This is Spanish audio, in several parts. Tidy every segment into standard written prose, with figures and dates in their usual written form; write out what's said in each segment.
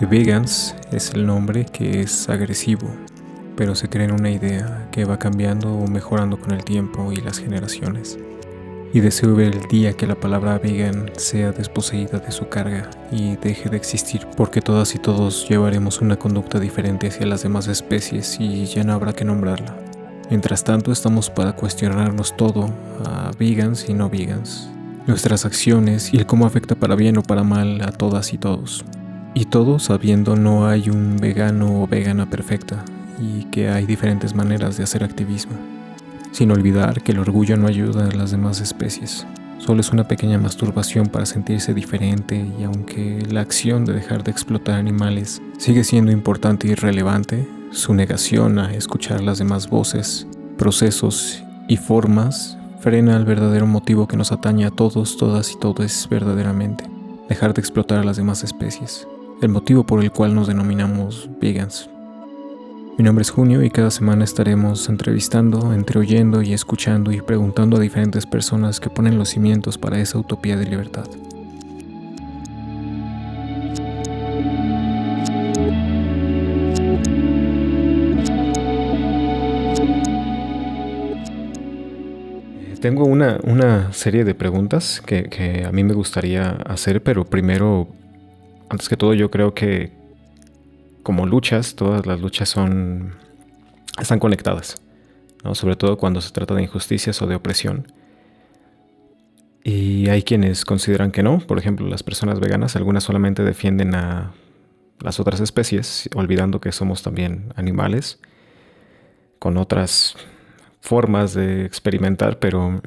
The Vegans es el nombre que es agresivo, pero se crea en una idea que va cambiando o mejorando con el tiempo y las generaciones. Y deseo ver el día que la palabra vegan sea desposeída de su carga y deje de existir, porque todas y todos llevaremos una conducta diferente hacia las demás especies y ya no habrá que nombrarla. Mientras tanto, estamos para cuestionarnos todo, a vegans y no vegans, nuestras acciones y el cómo afecta para bien o para mal a todas y todos. Y todo sabiendo no hay un vegano o vegana perfecta y que hay diferentes maneras de hacer activismo. Sin olvidar que el orgullo no ayuda a las demás especies. Solo es una pequeña masturbación para sentirse diferente y aunque la acción de dejar de explotar animales sigue siendo importante y relevante, su negación a escuchar las demás voces, procesos y formas frena el verdadero motivo que nos atañe a todos, todas y todes verdaderamente. Dejar de explotar a las demás especies. El motivo por el cual nos denominamos vegans. Mi nombre es Junio y cada semana estaremos entrevistando, entreoyendo y escuchando y preguntando a diferentes personas que ponen los cimientos para esa utopía de libertad. Tengo una serie de preguntas que a mí me gustaría hacer, pero primero, antes que todo, yo creo que como luchas, todas las luchas están conectadas, ¿no? Sobre todo cuando se trata de injusticias o de opresión. Y hay quienes consideran que no. Por ejemplo, las personas veganas, algunas solamente defienden a las otras especies, olvidando que somos también animales, con otras formas de experimentar, pero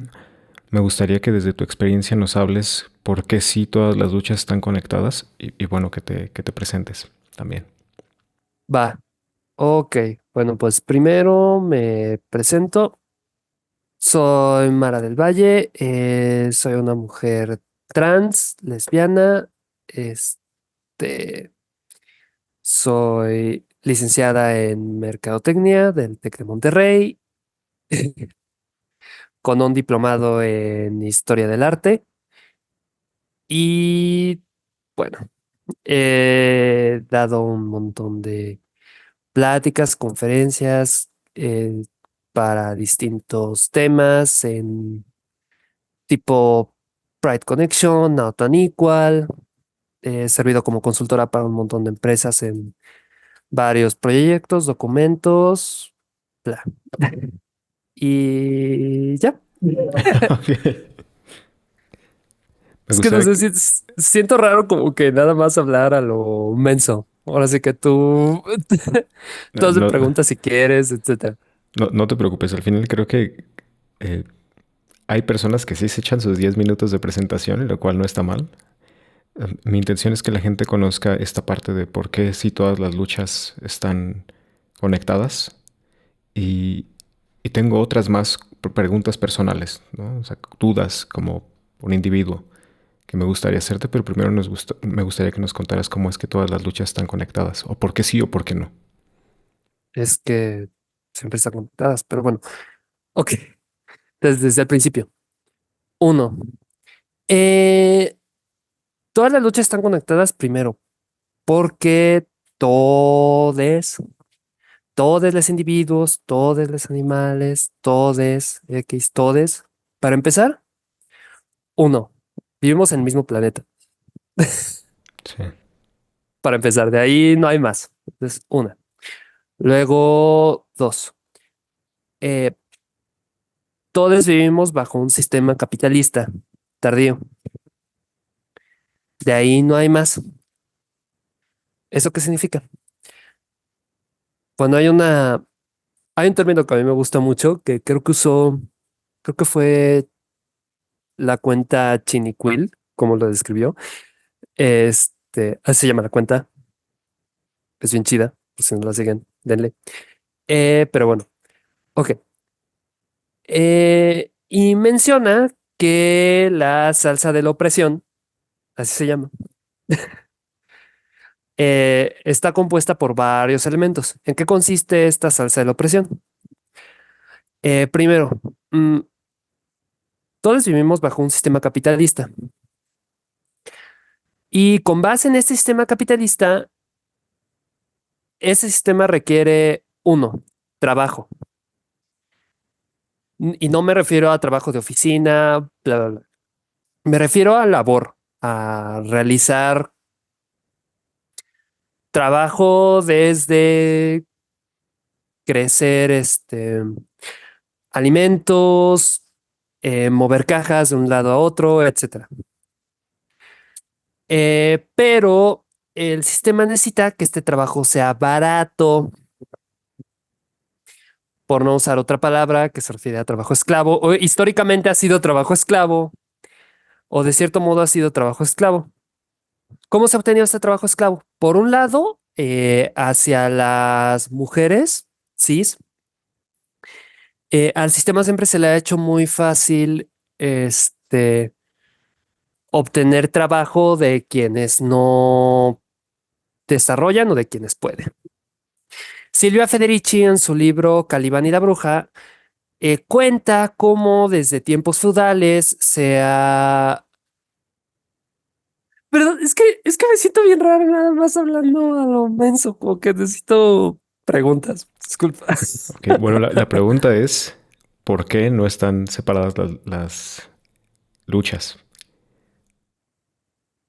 me gustaría que desde tu experiencia nos hables por qué sí todas las luchas están conectadas y bueno, que te presentes también. Va, ok. Bueno, pues primero me presento. Soy Mara del Valle, soy una mujer trans, lesbiana, este, soy licenciada en Mercadotecnia del TEC de Monterrey, con un diplomado en Historia del Arte y bueno, he dado un montón de pláticas, conferencias para distintos temas en tipo Pride Connection, Not Unequal. He servido como consultora para un montón de empresas en varios proyectos, documentos, bla. Y ya. Ok. Me Es que no gustaría sé que... si siento raro como que nada más hablar a lo menso. Ahora sí que tú haces No, preguntas si quieres, etcétera. no te preocupes, al final creo que eh, hay personas que sí se echan sus 10 minutos de presentación, lo cual no está mal. Mi intención es que la gente conozca esta parte de por qué sí todas las luchas están conectadas y, y tengo otras más preguntas personales, ¿no? O sea, dudas como un individuo que me gustaría hacerte, pero primero me gustaría que nos contaras cómo es que todas las luchas están conectadas, o por qué sí o por qué no. Es que siempre están conectadas, pero bueno, ok. Desde el principio. Uno, eh, todas las luchas están conectadas primero, porque todos los individuos, todos los animales, todos, X, todes. Para empezar, uno, vivimos en el mismo planeta. Sí. Para empezar, de ahí no hay más. Entonces, una. Luego, dos, eh, todos vivimos bajo un sistema capitalista tardío. De ahí no hay más. ¿Eso qué significa? Cuando hay un término que a mí me gusta mucho, que creo que fue la cuenta Chiniquil, como lo describió. Así se llama la cuenta, es bien chida, por si no la siguen, denle. Pero bueno, ok. Y menciona que la salsa de la opresión, así se llama, está compuesta por varios elementos. ¿En qué consiste esta salsa de la opresión? Primero, mm, todos vivimos bajo un sistema capitalista y con base en este sistema capitalista ese sistema requiere, uno, trabajo. Y no me refiero a trabajo de oficina, bla, bla, bla. Me refiero a labor, a realizar trabajo desde crecer alimentos, mover cajas de un lado a otro, etcétera. Pero el sistema necesita que este trabajo sea barato, por no usar otra palabra que se refiere a trabajo esclavo, o históricamente ha sido trabajo esclavo, o de cierto modo ha sido trabajo esclavo. ¿Cómo se ha obtenido este trabajo esclavo? Por un lado, hacia las mujeres cis, al sistema siempre se le ha hecho muy fácil obtener trabajo de quienes no desarrollan o de quienes pueden. Silvia Federici en su libro Calibán y la Bruja cuenta cómo desde tiempos feudales se ha... Perdón, es que me siento bien raro nada más hablando a lo menso, como que necesito preguntas. Disculpa. Ok, bueno, la pregunta es, ¿por qué no están separadas las luchas?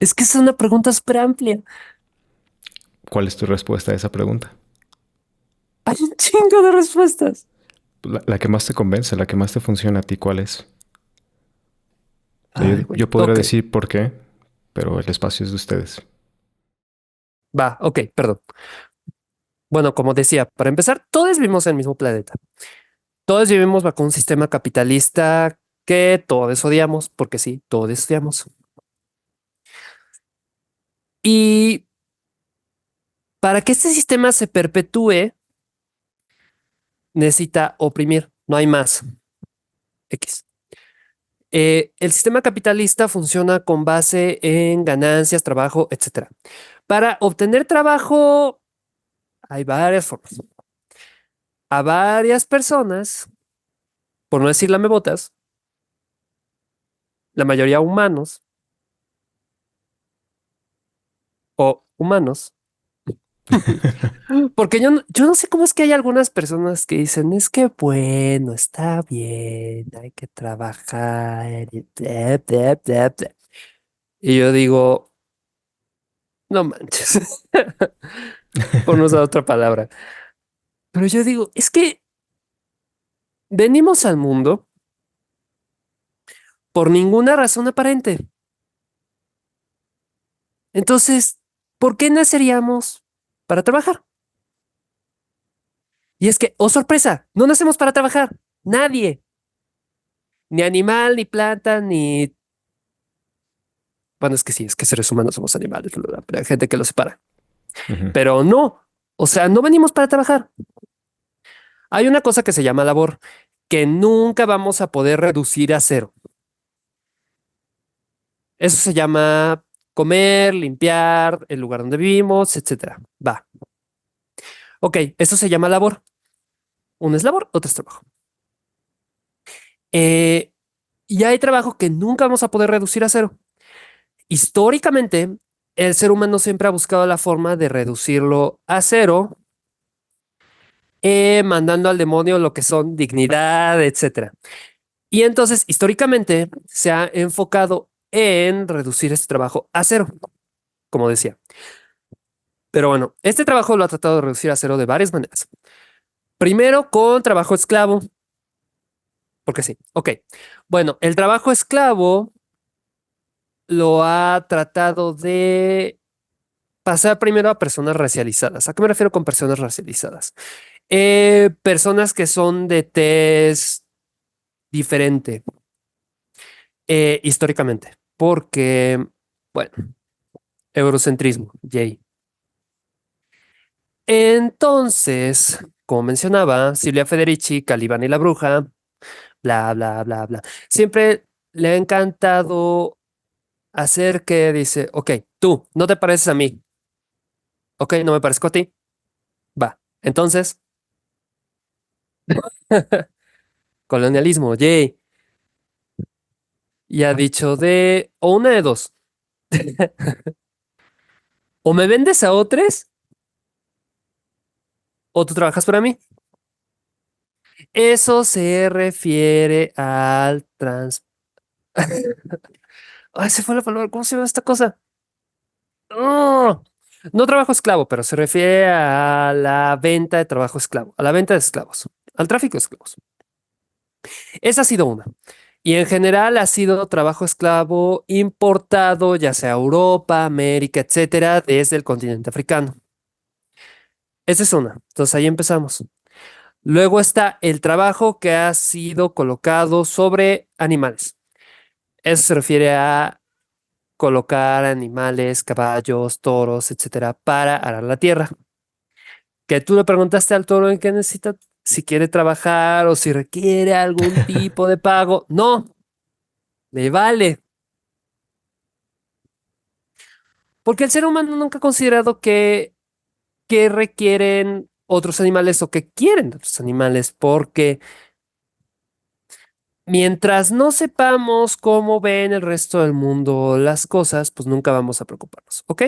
Es que es una pregunta súper amplia. ¿Cuál es tu respuesta a esa pregunta? Hay un chingo de respuestas. La que más te convence, la que más te funciona a ti, ¿cuál es? O sea, Ay, yo güey. podría Ok, decir por qué, pero el espacio es de ustedes. va, ok, perdón. Bueno, como decía, para empezar, todos vivimos en el mismo planeta. Todos vivimos bajo un sistema capitalista que todos odiamos, porque sí, todos odiamos. Y para que este sistema se perpetúe, necesita oprimir, no hay más. X. El sistema capitalista funciona con base en ganancias, trabajo, etcétera. Para obtener trabajo hay varias formas. A varias personas, por no decir lamebotas, la mayoría humanos o humanos. Porque yo no sé cómo es que hay algunas personas que dicen, es que bueno, está bien, hay que trabajar. Y bla, bla, bla, bla". Y yo digo, no manches, por no usar otra palabra. Pero yo digo, es que venimos al mundo por ninguna razón aparente. Entonces, ¿por qué naceríamos para trabajar? Y es que, oh sorpresa, no nacemos para trabajar. Nadie, ni animal, ni planta, ni... Bueno, es que sí, es que seres humanos somos animales, bla, bla, pero hay gente que lo separa. Ujú. Pero no, o sea, no venimos para trabajar. Hay una cosa que se llama labor, que nunca vamos a poder reducir a cero. Eso se llama comer, limpiar, el lugar donde vivimos, etcétera. Va. Ok, eso se llama labor. Uno es labor, otro es trabajo. Eh, y hay trabajo que nunca vamos a poder reducir a cero. Históricamente, el ser humano siempre ha buscado la forma de reducirlo a cero, mandando al demonio lo que son dignidad, etcétera. Y entonces, históricamente, se ha enfocado en reducir este trabajo a cero, como decía. Pero bueno, este trabajo lo ha tratado de reducir a cero de varias maneras. Primero, con trabajo esclavo, porque sí. Ok. Bueno, el trabajo esclavo lo ha tratado de pasar primero a personas racializadas. ¿A qué me refiero con personas racializadas? Personas que son de tez diferente históricamente, porque, bueno, eurocentrismo, yay. Entonces, como mencionaba, Silvia Federici, Calibán y la Bruja, bla, bla, bla, bla, siempre le ha encantado hacer que dice, ok, tú no te pareces a mí, ok, no me parezco a ti, va. Entonces, colonialismo, yay. Y ha dicho de, o una de dos, o me vendes a otros ¿O tú trabajas para mí? Eso se refiere al trans... Ay, se fue la palabra. ¿Cómo se llama esta cosa? ¡Oh! No trabajo esclavo, pero se refiere a la venta de trabajo esclavo, a la venta de esclavos, al tráfico de esclavos. Esa ha sido una. Y en general ha sido trabajo esclavo importado, ya sea a Europa, América, etcétera, desde el continente africano. Esa es una. Entonces ahí empezamos. Luego está el trabajo que ha sido colocado sobre animales. Eso se refiere a colocar animales, caballos, toros, etcétera, para arar la tierra. Que tú le preguntaste al toro en qué necesita, si quiere trabajar o si requiere algún tipo de pago. No, le vale. Porque el ser humano nunca ha considerado que requieren otros animales o que quieren otros animales, porque mientras no sepamos cómo ven el resto del mundo las cosas, pues nunca vamos a preocuparnos, ¿ok?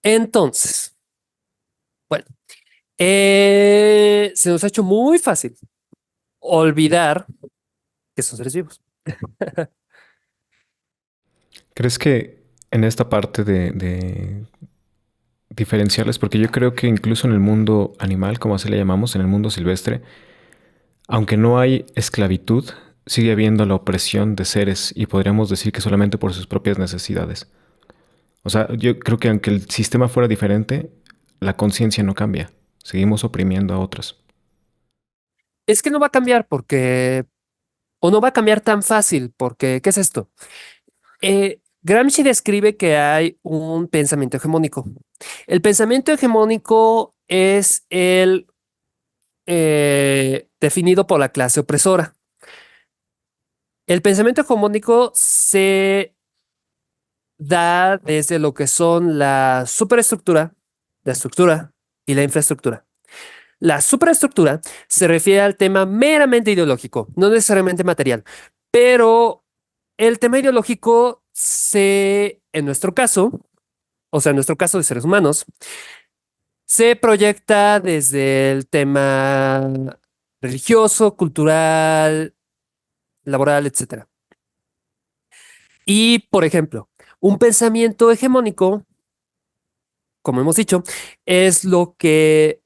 Entonces, bueno, se nos ha hecho muy fácil olvidar que son seres vivos. ¿Crees que en esta parte de diferenciarles? Porque yo creo que incluso en el mundo animal, como así le llamamos, en el mundo silvestre, aunque no hay esclavitud, sigue habiendo la opresión de seres y podríamos decir que solamente por sus propias necesidades. O sea, yo creo que aunque el sistema fuera diferente, la conciencia no cambia. Seguimos oprimiendo a otros. Es que no va a cambiar porque, o no va a cambiar tan fácil, porque, ¿qué es esto? Gramsci describe que hay un pensamiento hegemónico. El pensamiento hegemónico es el definido por la clase opresora. El pensamiento hegemónico se da desde lo que son la superestructura, la estructura y la infraestructura. La superestructura se refiere al tema meramente ideológico, no necesariamente material, pero el tema ideológico en nuestro caso, o sea, en nuestro caso de seres humanos, se proyecta desde el tema religioso, cultural, laboral, etcétera. Y, por ejemplo, un pensamiento hegemónico, como hemos dicho, es lo que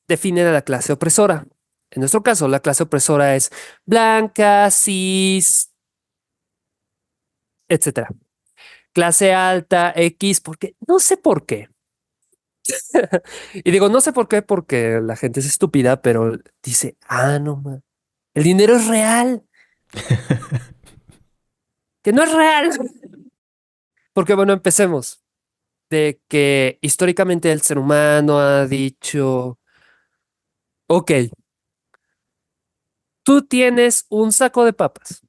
define a la clase opresora. En nuestro caso, la clase opresora es blanca, cis, etcétera. Clase alta, X, porque no sé por qué. Y digo, no sé por qué, porque la gente es estúpida, pero dice, ah, no, man, el dinero es real, que no es real. Porque bueno, empecemos de que históricamente el ser humano ha dicho, ok, tú tienes un saco de papas.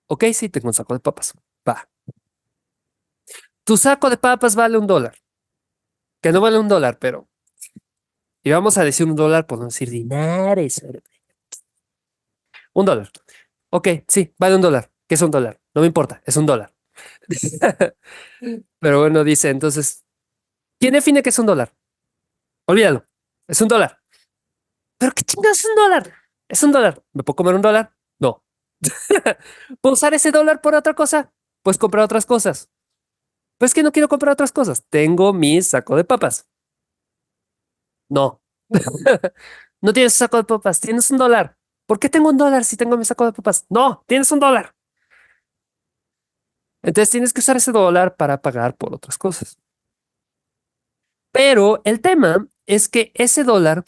Ok, sí, tengo un saco de papas. Va. Tu saco de papas vale $1, que no vale $1, pero... Y vamos a decir $1 por no decir dinares. $1. Ok, sí, vale $1. ¿Qué es $1? No me importa, es $1. Pero bueno, dice, entonces, ¿quién define que es $1? Olvídalo, es $1. ¿Pero qué chingados es $1? Es $1. ¿Me puedo comer $1? No. ¿Puedo usar ese dólar por otra cosa? Pues comprar otras cosas. Pues que no quiero comprar otras cosas. Tengo mi saco de papas. No. No tienes saco de papas, tienes $1. ¿Por qué tengo $1 si tengo mi saco de papas? No, tienes $1. Entonces tienes que usar ese dólar para pagar por otras cosas. Pero el tema es que ese dólar,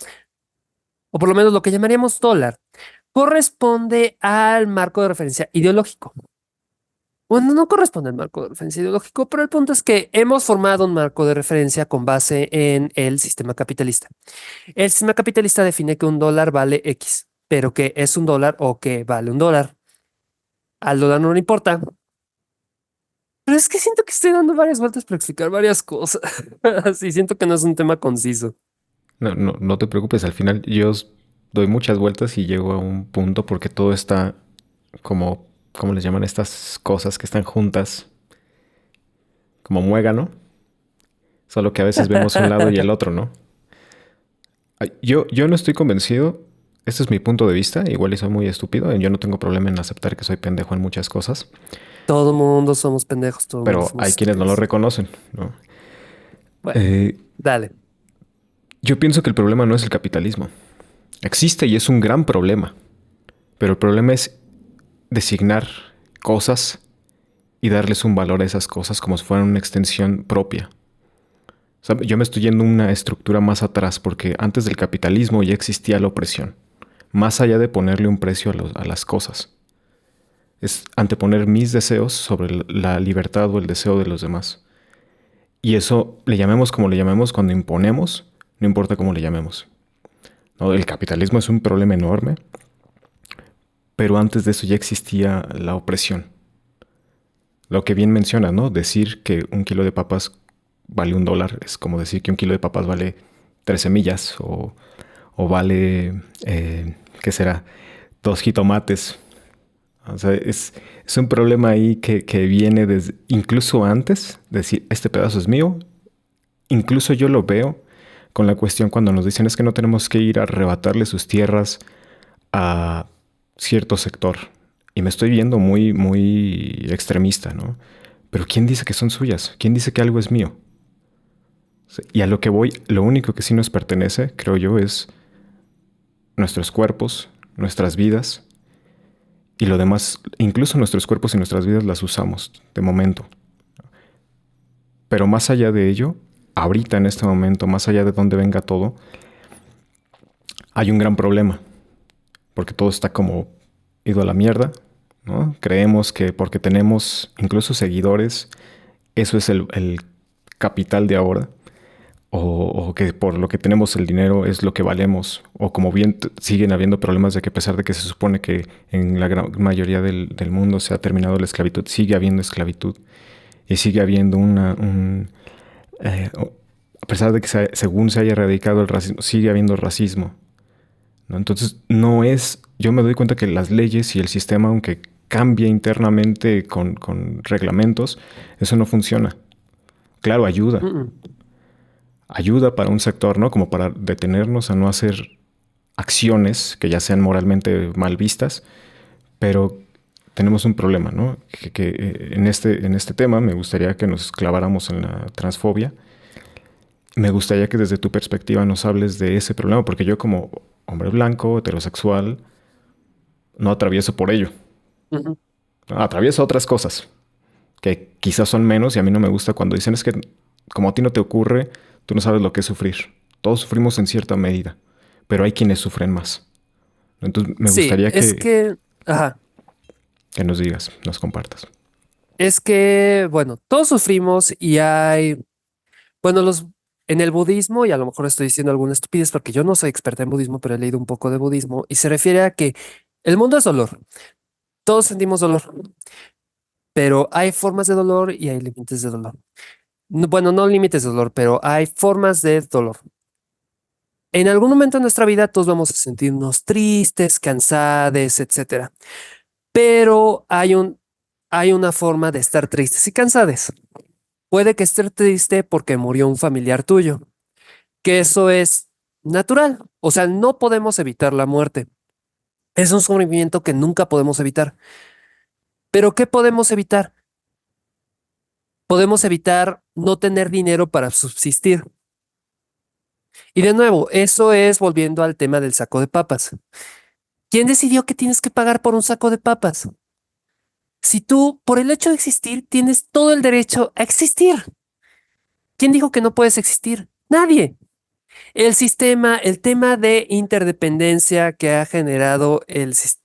o por lo menos lo que llamaríamos dólar, corresponde al marco de referencia ideológico. Bueno, no corresponde al marco de referencia ideológico, pero el punto es que hemos formado un marco de referencia con base en el sistema capitalista. El sistema capitalista define que un dólar vale X, pero que es un dólar o que vale un dólar. Al dólar no le importa. Pero es que siento que estoy dando varias vueltas para explicar varias cosas. Así siento que no es un tema conciso. No, no, no te preocupes, al final doy muchas vueltas y llego a un punto porque todo está como, ¿cómo les llaman estas cosas que están juntas? Como muégano, solo que a veces vemos un lado y el otro, ¿no? Yo no estoy convencido. Este es mi punto de vista. Igual y soy muy estúpido. Yo no tengo problema en aceptar que soy pendejo en muchas cosas. Todo mundo somos pendejos, todo mundo Pero somos hay quienes no lo estúpidos. reconocen, ¿no? Bueno, Eh, dale. yo pienso que el problema no es el capitalismo. Existe y es un gran problema. Pero el problema es designar cosas y darles un valor a esas cosas como si fueran una extensión propia. O sea, yo me estoy yendo una estructura más atrás porque antes del capitalismo ya existía la opresión. Más allá de ponerle un precio a las cosas. Es anteponer mis deseos sobre la libertad o el deseo de los demás. Y eso le llamemos como le llamemos cuando imponemos, no importa cómo le llamemos. ¿No? El capitalismo es un problema enorme, pero antes de eso ya existía la opresión. Lo que bien menciona, ¿no? Decir que un kilo de papas vale $1 es como decir que un kilo de papas vale 13 millas o vale, ¿qué será? 2 jitomates. O sea, es un problema ahí que viene desde incluso antes, decir, este pedazo es mío. Incluso yo lo veo con la cuestión cuando nos dicen es que no tenemos que ir a arrebatarle sus tierras a cierto sector. Y me estoy viendo muy, muy extremista, ¿no? Pero ¿quién dice que son suyas? ¿Quién dice que algo es mío? Y a lo que voy, lo único que sí nos pertenece, creo yo, es nuestros cuerpos, nuestras vidas y lo demás, incluso nuestros cuerpos y nuestras vidas las usamos de momento. Pero más allá de ello, ahorita en este momento, más allá de dónde venga todo, hay un gran problema, porque todo está como ido a la mierda, ¿no? Creemos que porque tenemos incluso seguidores, eso es el capital de ahora, o que por lo que tenemos el dinero es lo que valemos, o como bien siguen habiendo problemas de que a pesar de que se supone que en la gran mayoría del mundo se ha terminado la esclavitud, sigue habiendo esclavitud y sigue habiendo eh, a pesar de que según se haya erradicado el racismo, sigue habiendo racismo, ¿no? Entonces no es, yo me doy cuenta que las leyes y el sistema, aunque cambia internamente con reglamentos, eso no funciona. Claro, ayuda. Mm, Ayuda para un sector, ¿no? Como para detenernos a no hacer acciones que ya sean moralmente mal vistas, pero tenemos un problema, ¿no? En este tema me gustaría que nos claváramos en la transfobia. Me gustaría que desde tu perspectiva nos hables de ese problema, porque yo como hombre blanco, heterosexual, no atravieso por ello. mm. ¿No? Atravieso otras cosas que quizás son menos y a mí no me gusta cuando dicen es que como a ti no te ocurre, tú no sabes lo que es sufrir. Todos sufrimos en cierta medida, pero hay quienes sufren más. Entonces me Sí, gustaría es que, ajá, que nos digas, nos compartas. es que, bueno, todos sufrimos y hay, bueno, en el budismo, y a lo mejor estoy diciendo alguna estupidez porque yo no soy experta en budismo, pero he leído un poco de budismo y se refiere a que el mundo es dolor. Todos sentimos dolor, pero hay formas de dolor y hay límites de dolor. Bueno, no límites de dolor, pero hay formas de dolor. En algún momento de nuestra vida todos vamos a sentirnos tristes, cansados, etcétera. Pero hay una forma de estar tristes y cansados. Puede que estés triste porque murió un familiar tuyo, que eso es natural. O sea, no podemos evitar la muerte. Es un sufrimiento que nunca podemos evitar. Pero ¿qué podemos evitar? Podemos evitar no tener dinero para subsistir. Y de nuevo, eso es volviendo al tema del saco de papas. ¿Quién decidió que tienes que pagar por un saco de papas? Si tú, por el hecho de existir, tienes todo el derecho a existir. ¿Quién dijo que no puedes existir? Nadie. El sistema, el tema de interdependencia que ha generado el sistema.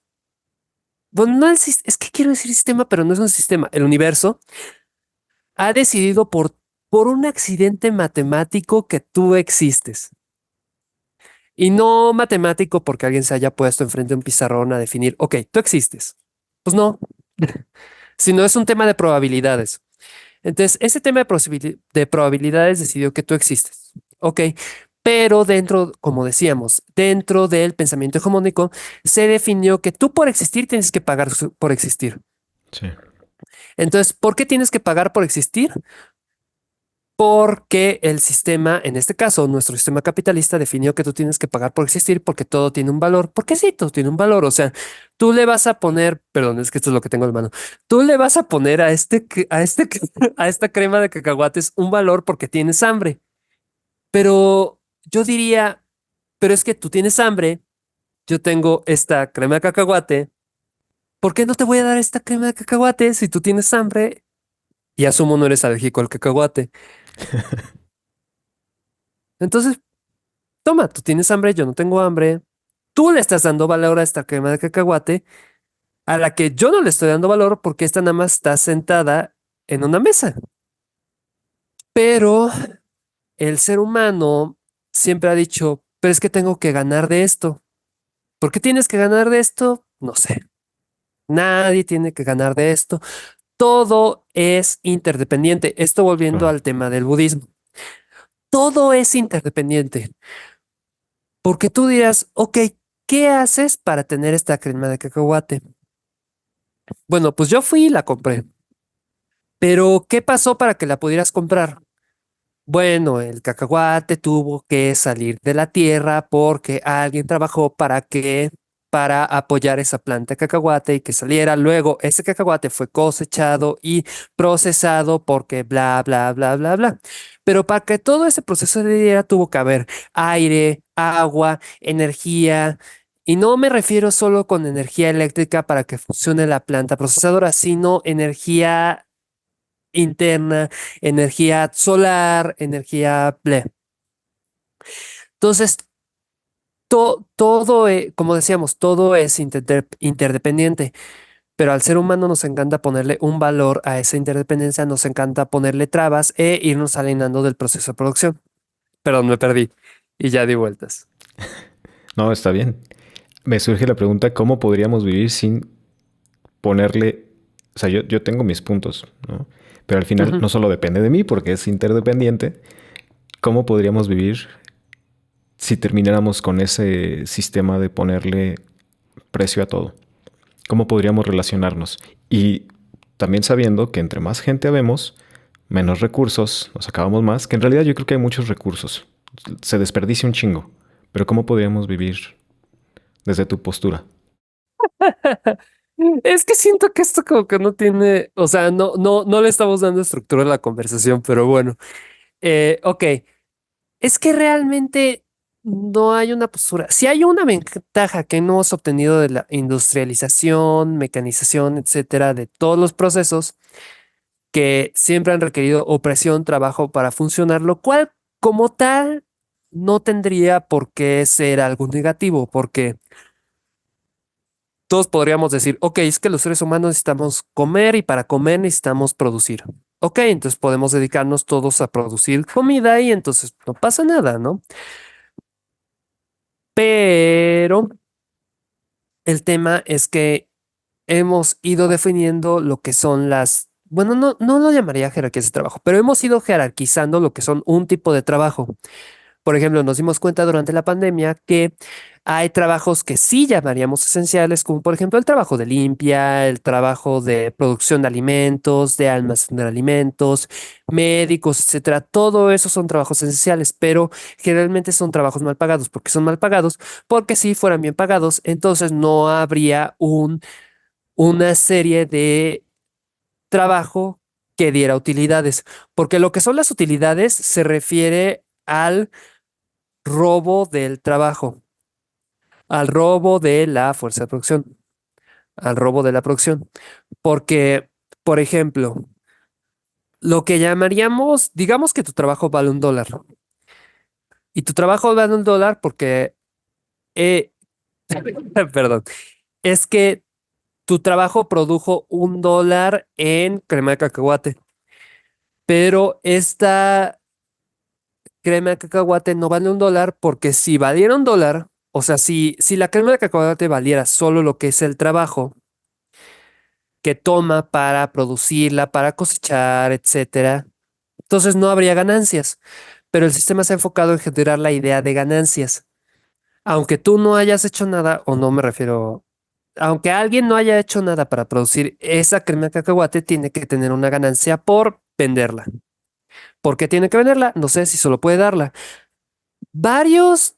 Bueno, no es que quiero decir sistema, pero no es un sistema. El universo ha decidido por un accidente matemático que tú existes. Y no matemático porque alguien se haya puesto enfrente de un pizarrón a definir, ok, tú existes. Pues no, sino es un tema de probabilidades. Entonces, ese tema de probabilidades decidió que tú existes. Ok, pero dentro, como decíamos, dentro del pensamiento hegemónico, se definió que tú por existir tienes que pagar por existir. Sí. Entonces, ¿por qué tienes que pagar por existir? porque el sistema, en este caso, nuestro sistema capitalista definió que tú tienes que pagar por existir porque todo tiene un valor. Porque sí, todo tiene un valor. O sea, tú le vas a poner, perdón, es que esto es lo que tengo en mano. Tú le vas a poner a a esta crema de cacahuates un valor porque tienes hambre. Pero yo diría, pero es que tú tienes hambre, yo tengo esta crema de cacahuate. ¿Por qué no te voy a dar esta crema de cacahuate si tú tienes hambre y asumo no eres alérgico al cacahuate? Entonces, toma, tú tienes hambre, yo no tengo hambre. Tú le estás dando valor a esta crema de cacahuate, a la que yo no le estoy dando valor porque esta nada más está sentada en una mesa. Pero el ser humano siempre ha dicho, pero es que tengo que ganar de esto. ¿Por qué tienes que ganar de esto? No sé. Nadie tiene que ganar de esto. Todo es interdependiente. Esto volviendo Claro. al tema del budismo. Todo es interdependiente. Porque tú dirás, ok, ¿qué haces para tener esta crema de cacahuate? Bueno, pues yo fui y la compré. Pero, ¿qué pasó para que la pudieras comprar? Bueno, el cacahuate tuvo que salir de la tierra porque alguien trabajó para apoyar esa planta de cacahuate y que saliera. Luego, ese cacahuate fue cosechado y procesado porque bla, bla, bla, bla, bla. Pero para que todo ese proceso se diera, tuvo que haber aire, agua, energía. Y no me refiero solo con energía eléctrica para que funcione la planta procesadora, sino energía interna, energía solar, energía ble. Entonces, todo, como decíamos, todo es interdependiente, pero al ser humano nos encanta ponerle un valor a esa interdependencia, nos encanta ponerle trabas e irnos alienando del proceso de producción. Perdón, me perdí y ya di vueltas. No, está bien. Me surge la pregunta, ¿cómo podríamos vivir sin ponerle... O sea, yo tengo mis puntos, ¿no? Pero al final Ujú. no solo depende de mí porque es interdependiente. ¿Cómo podríamos vivir si termináramos con ese sistema de ponerle precio a todo? ¿Cómo podríamos relacionarnos? Y también sabiendo que entre más gente habemos, menos recursos, nos acabamos más, que en realidad yo creo que hay muchos recursos. Se desperdicia un chingo. Pero ¿cómo podríamos vivir desde tu postura? Es que siento que esto como que no tiene, o sea, no le estamos dando estructura a la conversación, pero bueno, ok. Es que realmente no hay una postura. Si hay una ventaja que hemos obtenido de la industrialización, mecanización, etcétera, de todos los procesos que siempre han requerido opresión, trabajo para funcionar, lo cual como tal no tendría por qué ser algo negativo, porque todos podríamos decir, ok, es que los seres humanos necesitamos comer y para comer necesitamos producir. Ok, entonces podemos dedicarnos todos a producir comida y entonces no pasa nada, ¿no? Pero el tema es que hemos ido definiendo lo que son bueno, no lo llamaría jerarquías de trabajo, pero hemos ido jerarquizando lo que son un tipo de trabajo. Por ejemplo, nos dimos cuenta durante la pandemia que hay trabajos que sí llamaríamos esenciales, como por ejemplo el trabajo de limpia, el trabajo de producción de alimentos, de almacén de alimentos, médicos, etcétera. Todo eso son trabajos esenciales, pero generalmente son trabajos mal pagados. ¿Por qué son mal pagados? Porque si fueran bien pagados, entonces no habría una serie de trabajo que diera utilidades, porque lo que son las utilidades se refiere al robo del trabajo, al robo de la fuerza de producción, al robo de la producción. Porque, por ejemplo, lo que llamaríamos, digamos que tu trabajo vale $1 y tu trabajo vale $1 porque, eh, perdón, es que tu trabajo produjo $1 en crema de cacahuate, pero esta crema de cacahuate no vale $1 porque si valiera $1, o sea, si la crema de cacahuate valiera solo lo que es el trabajo, que toma para producirla, para cosechar, etcétera. Entonces no habría ganancias, pero el sistema se ha enfocado en generar la idea de ganancias. Aunque tú no hayas hecho nada, o no me refiero, aunque alguien no haya hecho nada para producir esa crema de cacahuate, tiene que tener una ganancia por venderla. ¿Por qué tiene que venderla? No sé si solo puede darla. Varios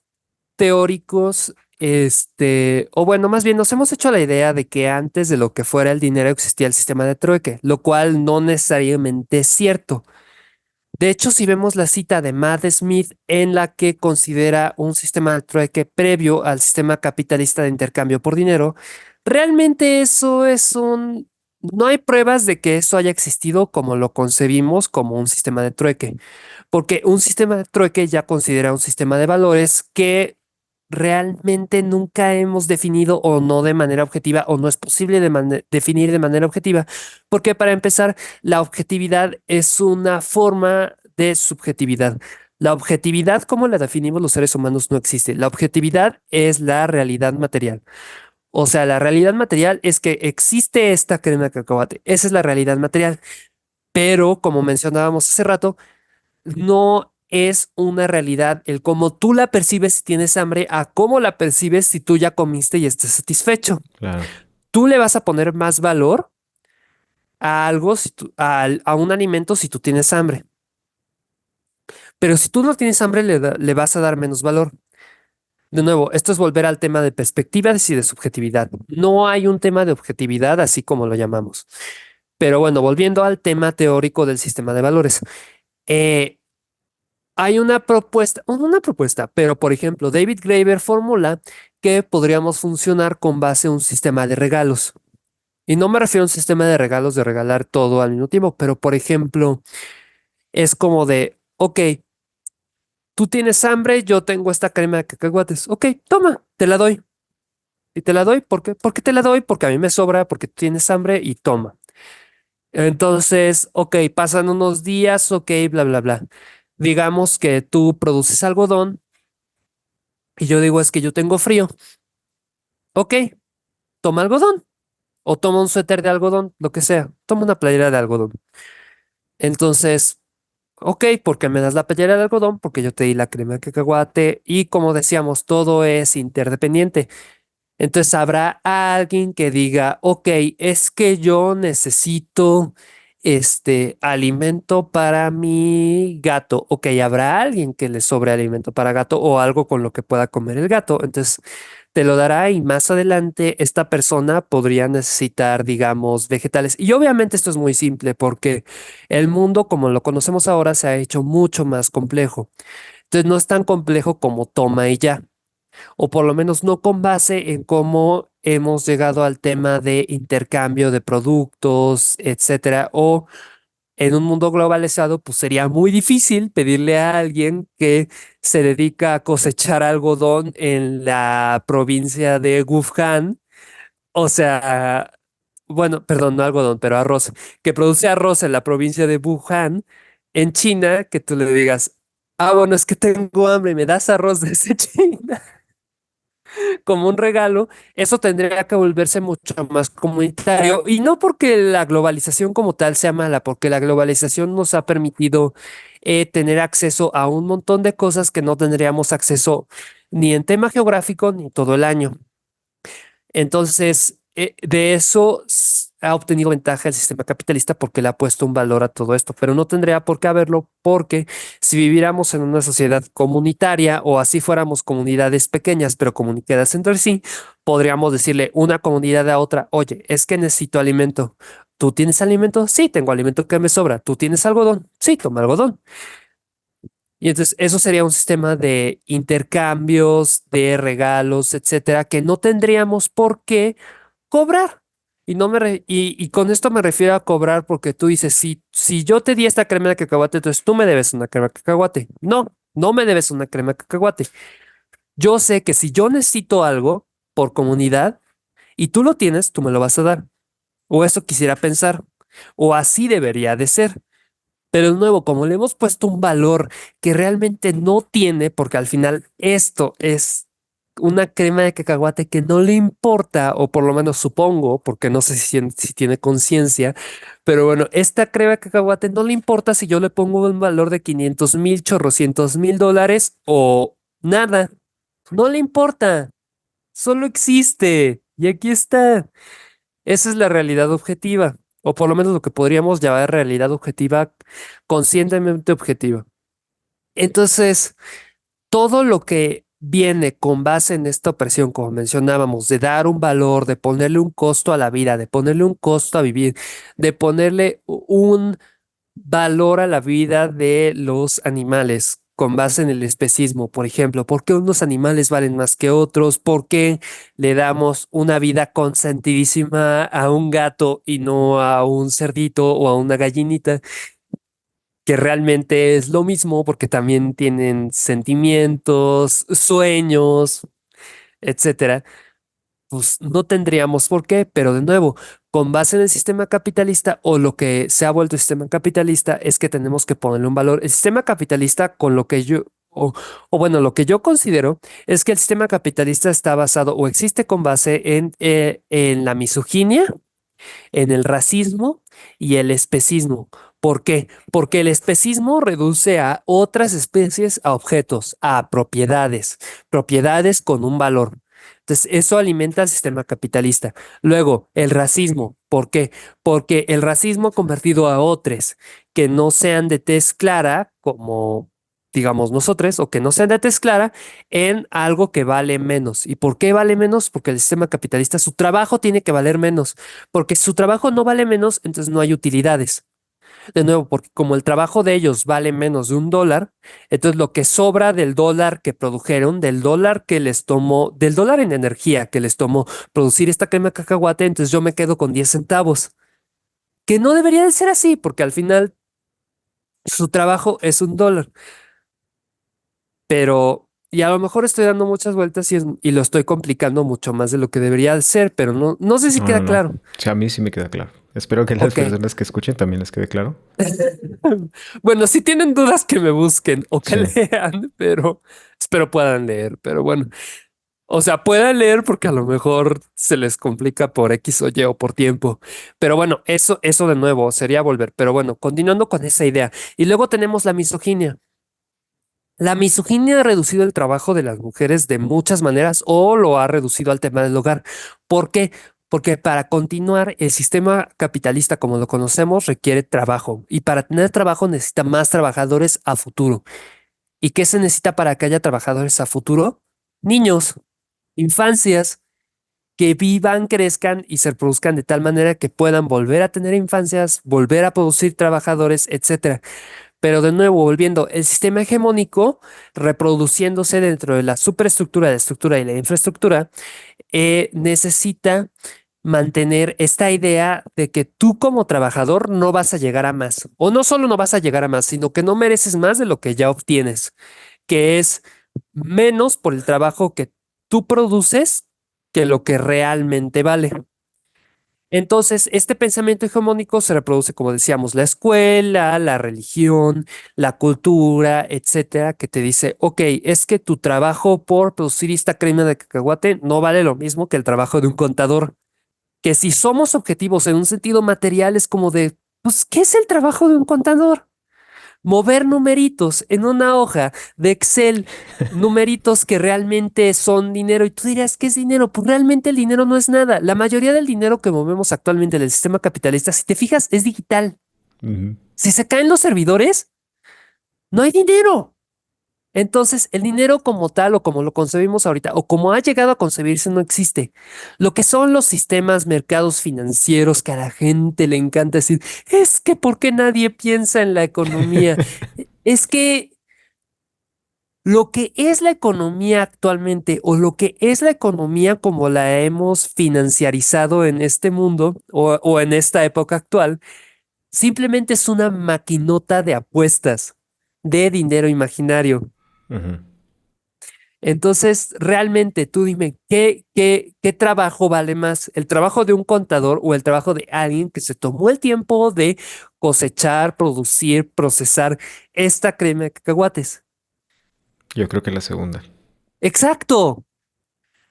teóricos, o bueno, más bien nos hemos hecho la idea de que antes de lo que fuera el dinero existía el sistema de trueque, lo cual no necesariamente es cierto. De hecho, si vemos la cita de Matt Smith en la que considera un sistema de trueque previo al sistema capitalista de intercambio por dinero, realmente eso es un... No hay pruebas de que eso haya existido como lo concebimos como un sistema de trueque, porque un sistema de trueque ya considera un sistema de valores que realmente nunca hemos definido o no de manera objetiva o no es posible definir de manera objetiva, porque para empezar, la objetividad es una forma de subjetividad. La objetividad, como la definimos los seres humanos, no existe. La objetividad es la realidad material. O sea, la realidad material es que existe esta crema de cacahuate. Esa es la realidad material. Pero, como mencionábamos hace rato, no es una realidad el cómo tú la percibes si tienes hambre a cómo la percibes si tú ya comiste y estás satisfecho. Claro, Tú le vas a poner más valor a algo, a un alimento si tú tienes hambre. Pero si tú no tienes hambre, le vas a dar menos valor. De nuevo, esto es volver al tema de perspectivas y de subjetividad. No hay un tema de objetividad así como lo llamamos. Pero bueno, volviendo al tema teórico del sistema de valores. Eh, Hay una propuesta, pero por ejemplo, David Graeber formula que podríamos funcionar con base a un sistema de regalos. Y no me refiero a un sistema de regalos de regalar todo al mismo tiempo, pero por ejemplo, es como de, ok, tú tienes hambre, yo tengo esta crema de cacahuates. Ok, toma, te la doy. Y te la doy, ¿por qué? ¿Por qué te la doy? Porque a mí me sobra, porque tú tienes hambre y toma. Entonces, ok, pasan unos días, ok, bla, bla, bla. Digamos que tú produces algodón y yo digo, es que yo tengo frío. Ok, toma algodón o toma un suéter de algodón, lo que sea. Toma una playera de algodón. Entonces, ok, porque me das la playera de algodón, porque yo te di la crema de cacahuate y como decíamos, todo es interdependiente. Entonces habrá alguien que diga, ok, es que yo necesito alimento para mi gato. Ok, habrá alguien que le sobre alimento para gato o algo con lo que pueda comer el gato. Entonces te lo dará y más adelante esta persona podría necesitar, digamos, vegetales. Y obviamente esto es muy simple porque el mundo como lo conocemos ahora se ha hecho mucho más complejo. Entonces no es tan complejo como toma y ya, o por lo menos no con base en cómo hemos llegado al tema de intercambio de productos, etcétera, o en un mundo globalizado, pues sería muy difícil pedirle a alguien que se dedica a cosechar algodón en la provincia de Wuhan, o sea, bueno, perdón, no algodón, pero arroz, que produce arroz en la provincia de Wuhan, en China, que tú le digas, ah, bueno, es que tengo hambre, ¿me das arroz desde China como un regalo? Eso tendría que volverse mucho más comunitario y no porque la globalización como tal sea mala, porque la globalización nos ha permitido tener acceso a un montón de cosas que no tendríamos acceso ni en tema geográfico ni todo el año. Entonces, de eso ha obtenido ventaja el sistema capitalista porque le ha puesto un valor a todo esto, pero no tendría por qué haberlo porque si viviéramos en una sociedad comunitaria o así fuéramos comunidades pequeñas pero comunicadas entre sí, podríamos decirle una comunidad a otra, oye, es que necesito alimento. ¿Tú tienes alimento? Sí, tengo alimento que me sobra. ¿Tú tienes algodón? Sí, toma algodón. Y entonces eso sería un sistema de intercambios, de regalos, etcétera, que no tendríamos por qué cobrar. Y con esto me refiero a cobrar porque tú dices, si yo te di esta crema de cacahuate, entonces tú me debes una crema de cacahuate. No, no me debes una crema de cacahuate. Yo sé que si yo necesito algo por comunidad y tú lo tienes, tú me lo vas a dar. O eso quisiera pensar. O así debería de ser. Pero de nuevo, como le hemos puesto un valor que realmente no tiene, porque al final esto es una crema de cacahuate que no le importa, o por lo menos supongo, porque no sé si tiene conciencia, pero bueno, esta crema de cacahuate no le importa si yo le pongo un valor de 500,000, chorrocientos mil dólares o nada. No le importa, solo existe y aquí está. Esa es la realidad objetiva. o por lo menos lo que podríamos llamar realidad objetiva, conscientemente objetiva. Entonces, todo lo que viene con base en esta opresión, como mencionábamos, de dar un valor, de ponerle un costo a la vida, de ponerle un costo a vivir, de ponerle un valor a la vida de los animales con base en el especismo, por ejemplo, ¿por qué unos animales valen más que otros? ¿Por qué le damos una vida consentidísima a un gato y no a un cerdito o a una gallinita? Que realmente es lo mismo porque también tienen sentimientos, sueños, etcétera. Pues no tendríamos por qué, pero de nuevo, con base en el sistema capitalista o lo que se ha vuelto el sistema capitalista es que tenemos que ponerle un valor. El sistema capitalista con lo que o bueno, lo que yo considero es que el sistema capitalista está basado o existe con base en la misoginia, en el racismo y el especismo. ¿Por qué? Porque el especismo reduce a otras especies a objetos, a propiedades, propiedades con un valor. Entonces, eso alimenta al sistema capitalista. Luego, el racismo. ¿Por qué? Porque el racismo ha convertido a otros que no sean de tez clara, como digamos nosotros, o que no sean de tez clara, en algo que vale menos. ¿Y por qué vale menos? Porque el sistema capitalista, su trabajo tiene que valer menos, porque si su trabajo no vale menos, entonces no hay utilidades. De nuevo, porque como el trabajo de ellos vale menos de $1, entonces lo que sobra del dólar que produjeron, del dólar que les tomó, del dólar en energía que les tomó producir esta crema de cacahuate, entonces yo me quedo con 10 centavos. Que no debería de ser así, porque al final su trabajo es $1. Pero, y a lo mejor estoy dando muchas vueltas y lo estoy complicando mucho más de lo que debería de ser, pero no sé si No, no, queda no. claro. O sea, a mí sí me queda claro. Espero que las Ok. personas que escuchen también les quede claro. Bueno, si tienen dudas que me busquen o que Sí. lean, pero espero puedan leer. Pero bueno, o sea, puedan leer porque a lo mejor se les complica por X o Y o por tiempo. Pero bueno, eso de nuevo sería volver. Pero bueno, continuando con esa idea. Y luego tenemos la misoginia. La misoginia ha reducido el trabajo de las mujeres de muchas maneras o lo ha reducido al tema del hogar. ¿Por qué? Porque para continuar, el sistema capitalista como lo conocemos requiere trabajo y para tener trabajo necesita más trabajadores a futuro. ¿Y qué se necesita para que haya trabajadores a futuro? Niños, infancias que vivan, crezcan y se reproduzcan de tal manera que puedan volver a tener infancias, volver a producir trabajadores, etcétera. Pero de nuevo, volviendo, el sistema hegemónico, reproduciéndose dentro de la superestructura, la estructura y la infraestructura, necesita mantener esta idea de que tú como trabajador no vas a llegar a más. O no solo no vas a llegar a más, sino que no mereces más de lo que ya obtienes, que es menos por el trabajo que tú produces que lo que realmente vale. Entonces, este pensamiento hegemónico se reproduce, como decíamos, la escuela, la religión, la cultura, etcétera, que te dice, ok, es que tu trabajo por producir esta crema de cacahuate no vale lo mismo que el trabajo de un contador. Que si somos objetivos en un sentido material, es como de, pues, ¿qué es el trabajo de un contador? Mover numeritos en una hoja de Excel, numeritos que realmente son dinero. Y tú dirás, ¿qué es dinero? Pues realmente el dinero no es nada. La mayoría del dinero que movemos actualmente en el sistema capitalista, si te fijas, es digital. Ujú. Si se caen los servidores, no hay dinero. Entonces, el dinero como tal o como lo concebimos ahorita o como ha llegado a concebirse no existe. Lo que son los sistemas, mercados financieros que a la gente le encanta decir, es que ¿por qué nadie piensa en la economía? Es que lo que es la economía actualmente o lo que es la economía como la hemos financiarizado en este mundo o en esta época actual, simplemente es una maquinota de apuestas de dinero imaginario. Ujú. Entonces, realmente tú dime, ¿qué trabajo vale más? ¿El trabajo de un contador o el trabajo de alguien que se tomó el tiempo de cosechar, producir, procesar esta crema de cacahuates? Yo creo que la segunda. Exacto.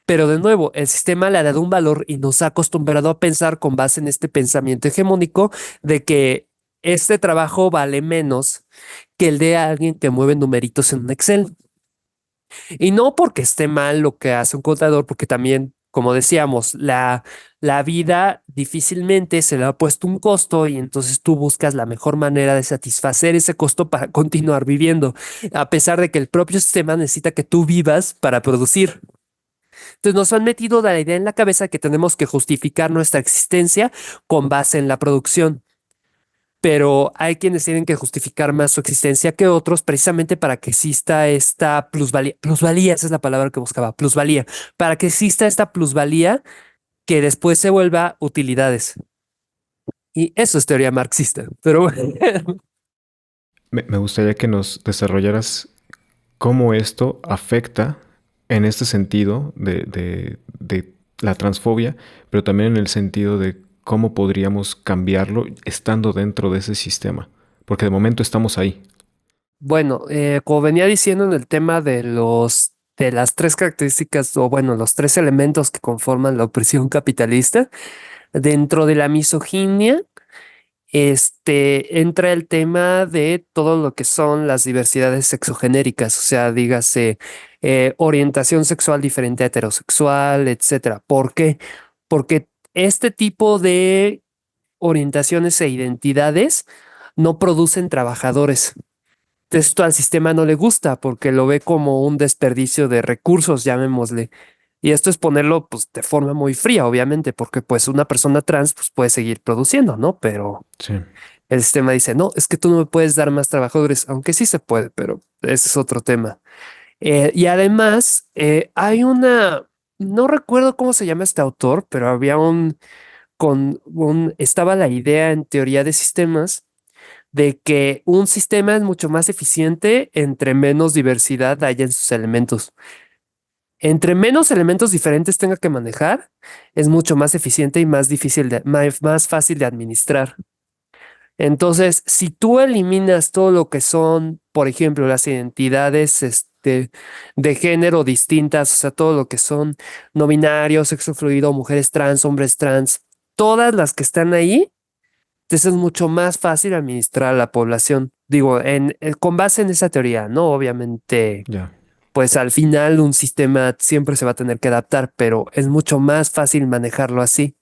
Pero de nuevo, el sistema le ha dado un valor y nos ha acostumbrado a pensar con base en este pensamiento hegemónico de que este trabajo vale menos que el de alguien que mueve numeritos en un Excel. Y no porque esté mal lo que hace un contador, porque también como decíamos, la vida difícilmente se le ha puesto un costo y entonces tú buscas la mejor manera de satisfacer ese costo para continuar viviendo, a pesar de que el propio sistema necesita que tú vivas para producir. Entonces nos han metido la idea en la cabeza que tenemos que justificar nuestra existencia con base en la producción, pero hay quienes tienen que justificar más su existencia que otros precisamente para que exista esta plusvalía. Plusvalía, esa es la palabra que buscaba, plusvalía. Para que exista esta plusvalía que después se vuelva utilidades. Y eso es teoría marxista. Pero bueno, Me gustaría que nos desarrollaras cómo esto afecta en este sentido de la transfobia, pero también en el sentido de cómo podríamos cambiarlo estando dentro de ese sistema, porque de momento estamos ahí. bueno, como venía diciendo en el tema de de las tres características, o bueno, los tres elementos que conforman la opresión capitalista, dentro de la misoginia, entra el tema de todo lo que son las diversidades sexogenéricas, o sea, dígase, orientación sexual diferente a heterosexual, etcétera. ¿Por qué? Porque este tipo de orientaciones e identidades no producen trabajadores. Esto al sistema no le gusta porque lo ve como un desperdicio de recursos, llamémosle. Y esto es ponerlo pues de forma muy fría, obviamente, porque pues una persona trans pues, puede seguir produciendo, ¿no? Pero Sí, el sistema dice, no, es que tú no me puedes dar más trabajadores, aunque sí se puede, pero ese es otro tema. Y además, no recuerdo cómo se llama este autor, pero había estaba la idea en teoría de sistemas de que un sistema es mucho más eficiente entre menos diversidad haya en sus elementos. Entre menos elementos diferentes tenga que manejar, es mucho más eficiente y más difícil más fácil de administrar. Entonces, si tú eliminas todo lo que son, por ejemplo, las identidades de género distintas, o sea, todo lo que son no binarios, sexo fluido, mujeres trans, hombres trans, todas las que están ahí, entonces es mucho más fácil administrar a la población. Digo, con base en esa teoría, ¿no? Obviamente, ya. pues al final un sistema siempre se va a tener que adaptar, pero es mucho más fácil manejarlo así.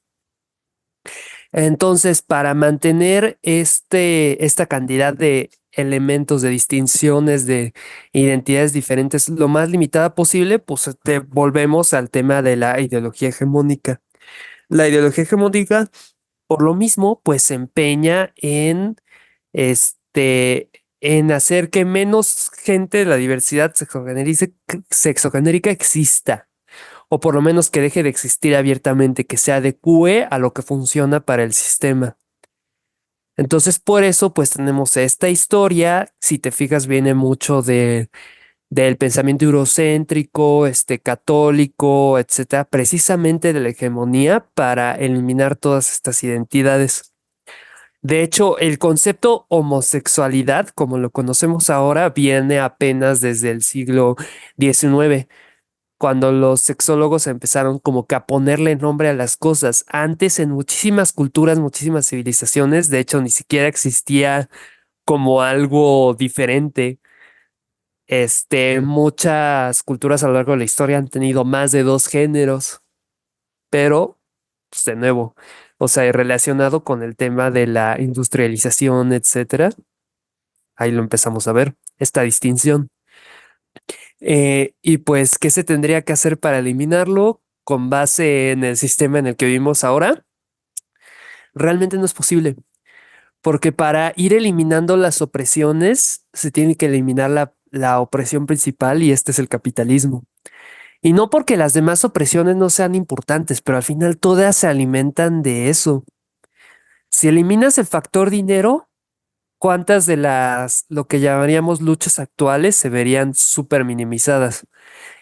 Entonces, para mantener esta cantidad de elementos, de distinciones, de identidades diferentes, lo más limitada posible, pues volvemos al tema de la ideología hegemónica. La ideología hegemónica, por lo mismo, pues se empeña este, en hacer que menos gente de la diversidad sexogenérica exista o por lo menos que deje de existir abiertamente, que se adecue a lo que funciona para el sistema. Entonces, por eso, pues tenemos esta historia, si te fijas, viene mucho del pensamiento eurocéntrico, católico, etcétera, precisamente de la hegemonía para eliminar todas estas identidades. De hecho, el concepto homosexualidad, como lo conocemos ahora, viene apenas desde el siglo XIX cuando los sexólogos empezaron como que a ponerle nombre a las cosas. Antes en muchísimas culturas, muchísimas civilizaciones, de hecho ni siquiera existía como algo diferente. Muchas culturas a lo largo de la historia han tenido más de dos géneros, pero pues de nuevo, o sea, relacionado con el tema de la industrialización, etcétera, ahí lo empezamos a ver, esta distinción. Y pues, ¿qué se tendría que hacer para eliminarlo con base en el sistema en el que vivimos ahora? Realmente no es posible, porque para ir eliminando las opresiones se tiene que eliminar la opresión principal y este es el capitalismo. Y no porque las demás opresiones no sean importantes, pero al final todas se alimentan de eso. Si eliminas el factor dinero, ¿cuántas de lo que llamaríamos luchas actuales se verían súper minimizadas?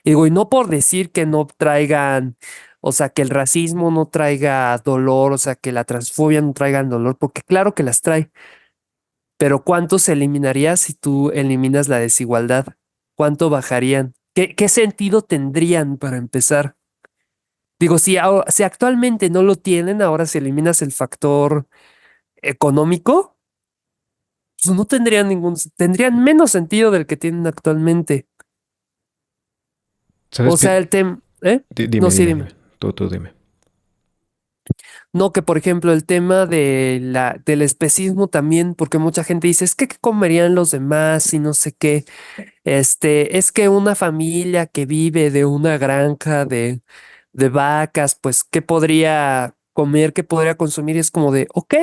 Y digo, y no por decir que no traigan, o sea, que el racismo no traiga dolor, o sea, que la transfobia no traiga dolor, porque claro que las trae, pero ¿cuánto se eliminaría si tú eliminas la desigualdad? ¿Cuánto bajarían? ¿Qué sentido tendrían para empezar? Digo, si actualmente no lo tienen, ahora si eliminas el factor económico, pues no tendrían tendrían menos sentido del que tienen actualmente. ¿Sabes O sea, qué? el tema, ¿eh? No, Dime, sí, dime, dime. dime. Tú dime. No, que por ejemplo el tema del especismo también, porque mucha gente dice, es que ¿qué comerían los demás y no sé qué? Es que una familia que vive de una granja de vacas, pues, ¿qué podría comer, qué podría consumir? Y es como de, ok,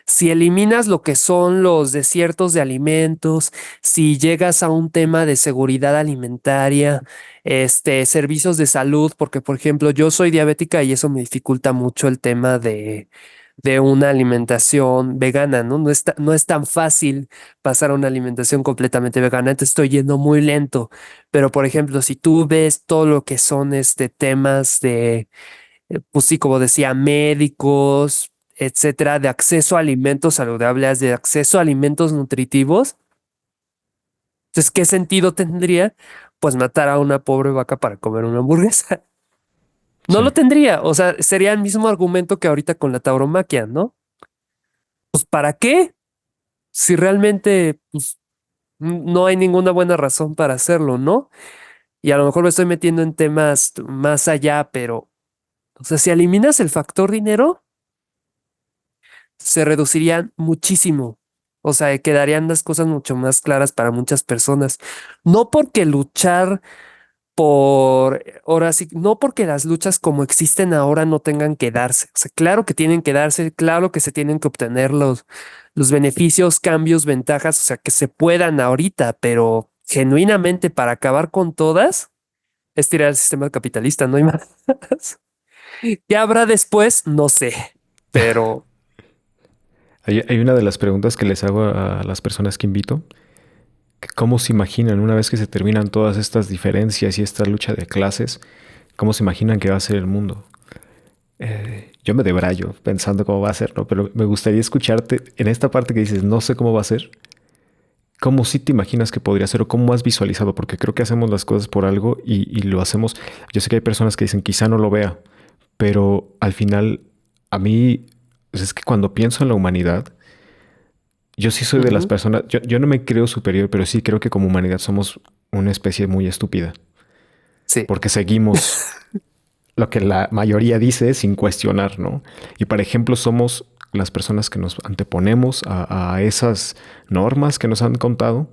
si eliminas lo que son los desiertos de alimentos, si llegas a un tema de seguridad alimentaria, servicios de salud, porque, por ejemplo, yo soy diabética y eso me dificulta mucho el tema de una alimentación vegana, ¿no? No es tan fácil pasar a una alimentación completamente vegana, entonces estoy yendo muy lento. Pero, por ejemplo, si tú ves todo lo que son temas de, pues sí, como decía, médicos, etcétera, de acceso a alimentos saludables, de acceso a alimentos nutritivos, entonces, ¿qué sentido tendría? Pues matar a una pobre vaca para comer una hamburguesa. No Sí, lo tendría, o sea, sería el mismo argumento que ahorita con la tauromaquia, ¿no? Pues ¿para qué? Si realmente pues, no hay ninguna buena razón para hacerlo, ¿no? Y a lo mejor me estoy metiendo en temas más allá, pero, o sea, si eliminas el factor dinero, se reducirían muchísimo. O sea, quedarían las cosas mucho más claras para muchas personas. No porque luchar ahora sí, no porque las luchas como existen ahora no tengan que darse. O sea, claro que tienen que darse, claro que se tienen que obtener los beneficios, cambios, ventajas, o sea, que se puedan ahorita, pero genuinamente para acabar con todas es tirar el sistema capitalista, no hay más. ¿Qué habrá después? No sé, pero hay una de las preguntas que les hago a las personas que invito, que cómo se imaginan una vez que se terminan todas estas diferencias y esta lucha de clases, cómo se imaginan que va a ser el mundo. Yo me debrayo pensando cómo va a ser, ¿no? Pero me gustaría escucharte en esta parte que dices, no sé cómo va a ser, cómo sí te imaginas que podría ser o cómo has visualizado, porque creo que hacemos las cosas por algo y lo hacemos. Yo sé que hay personas que dicen, quizá no lo vea, pero al final, a mí, pues es que cuando pienso en la humanidad, yo sí soy de las ujú, personas, yo no me creo superior, pero sí creo que como humanidad somos una especie muy estúpida, sí. porque seguimos lo que la mayoría dice sin cuestionar, ¿no? Y por ejemplo, somos las personas que nos anteponemos a esas normas que nos han contado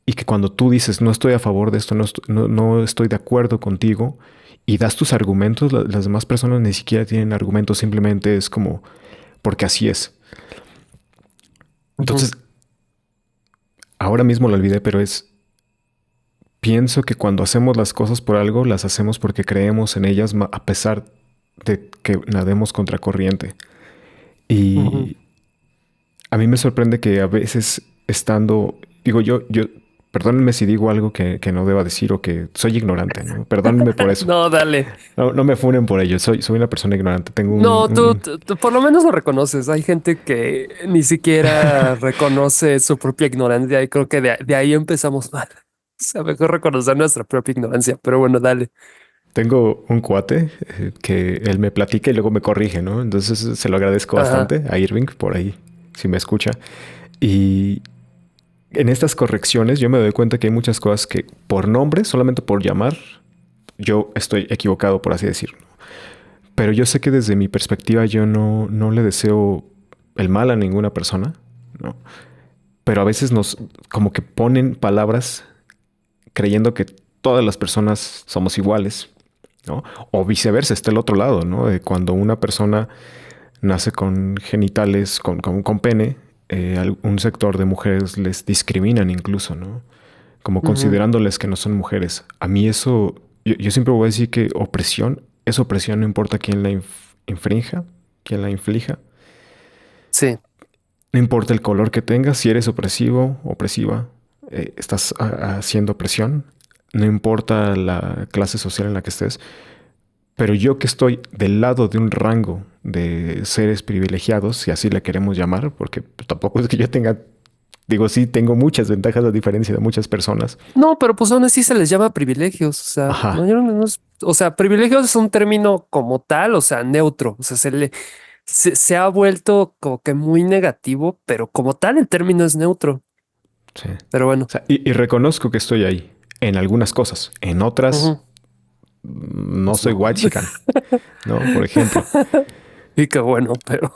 y que cuando tú dices no estoy a favor de esto, no estoy de acuerdo contigo y das tus argumentos, las demás personas ni siquiera tienen argumentos, simplemente es como porque así es. Ujú. Entonces, ahora mismo lo olvidé, pero pienso que cuando hacemos las cosas por algo, las hacemos porque creemos en ellas a pesar de que nademos contracorriente. Ujú. Y a mí me sorprende que a veces estando, digo perdónenme si digo algo que no deba decir o que soy ignorante, ¿no? Perdónenme por eso. No, dale. No me funen por ello, soy una persona ignorante. Tengo No, tú por lo menos lo reconoces. Hay gente que ni siquiera reconoce su propia ignorancia y creo que de ahí empezamos mal. O sea, mejor reconocer nuestra propia ignorancia, pero bueno, dale. tengo un cuate que él me platica y luego me corrige, ¿no? Entonces se lo agradezco Ajá. bastante a Irving por ahí, si me escucha. Y en estas correcciones yo me doy cuenta que hay muchas cosas que por nombre, solamente por llamar, yo estoy equivocado, por así decirlo. Pero yo sé que desde mi perspectiva yo no le deseo el mal a ninguna persona, ¿no? Pero a veces nos como que ponen palabras creyendo que todas las personas somos iguales, ¿no? O viceversa, está el otro lado, ¿no? De cuando una persona nace con genitales, con pene, un sector de mujeres les discriminan incluso, ¿no? Como Ujú. considerándoles que no son mujeres. A mí eso, yo siempre voy a decir que opresión es opresión, no importa quién la infrinja, quién la inflija. Sí. No importa el color que tengas, si eres opresivo, opresiva, estás haciendo opresión. No importa la clase social en la que estés. Pero yo que estoy del lado de un rango de seres privilegiados, si así le queremos llamar, porque pues, tampoco es que yo tenga, digo, sí, tengo muchas ventajas a diferencia de muchas personas. No, pero pues aún así se les llama privilegios. O sea, no, Ajá, o sea, privilegios es un término como tal, o sea, neutro. O sea, se ha vuelto como que muy negativo, pero como tal el término es neutro. sí. Pero O bueno. sea, y reconozco que estoy ahí en algunas cosas, en otras Ujú. no Pues soy no. white chican, ¿no? Por ejemplo. Y qué bueno, pero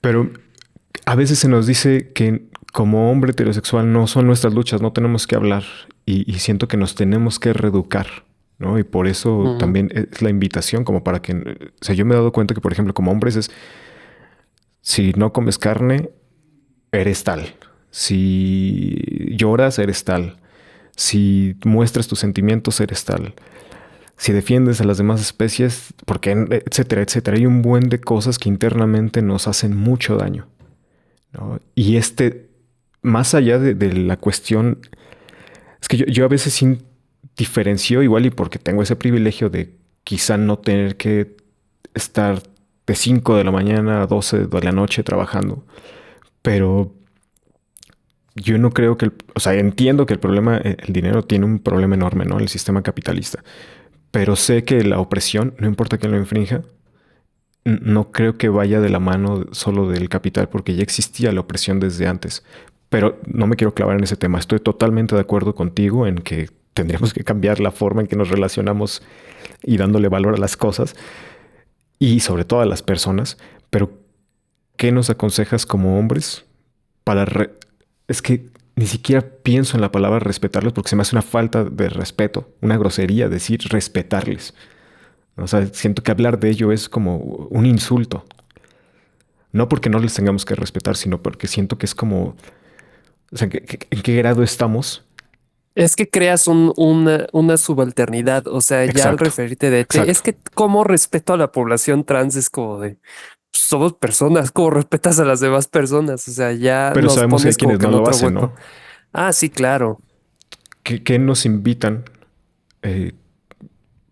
Pero a veces se nos dice que como hombre heterosexual no son nuestras luchas, no tenemos que hablar y siento que nos tenemos que reeducar, ¿no? Y por eso ujú, también es la invitación como para que, o sea, yo me he dado cuenta que, por ejemplo, como hombres es, si no comes carne, eres tal. Si lloras, eres tal. Si muestras tus sentimientos, eres tal. Si defiendes a las demás especies, porque, etcétera, etcétera. Hay un buen de cosas que internamente nos hacen mucho daño, ¿no? Y más allá de la cuestión, es que yo a veces diferencio igual y porque tengo ese privilegio de quizá no tener que estar de 5 de la mañana a 12 de la noche trabajando, pero yo no creo que, o sea, entiendo que el problema, el dinero tiene un problema enorme, ¿no? El sistema capitalista, pero sé que la opresión, no importa quién lo infrinja, no creo que vaya de la mano solo del capital, porque ya existía la opresión desde antes. Pero no me quiero clavar en ese tema. Estoy totalmente de acuerdo contigo en que tendríamos que cambiar la forma en que nos relacionamos y dándole valor a las cosas y sobre todo a las personas. Pero, ¿qué nos aconsejas como hombres para... Es que ni siquiera pienso en la palabra respetarlos porque se me hace una falta de respeto, una grosería decir respetarles. O sea, siento que hablar de ello es como un insulto. No porque no les tengamos que respetar, sino porque siento que es como, o sea, ¿en qué grado estamos? es que creas una subalternidad, o sea, ya al Exacto, referirte de te, es exacto. que como respeto a la población trans es como de somos personas, como respetas a las demás personas, o sea, ya Pero nos sabemos que hay pones como quienes que no en lo otro hacen, hueco. ¿no? Ah, sí, claro. ¿Qué nos invitan eh,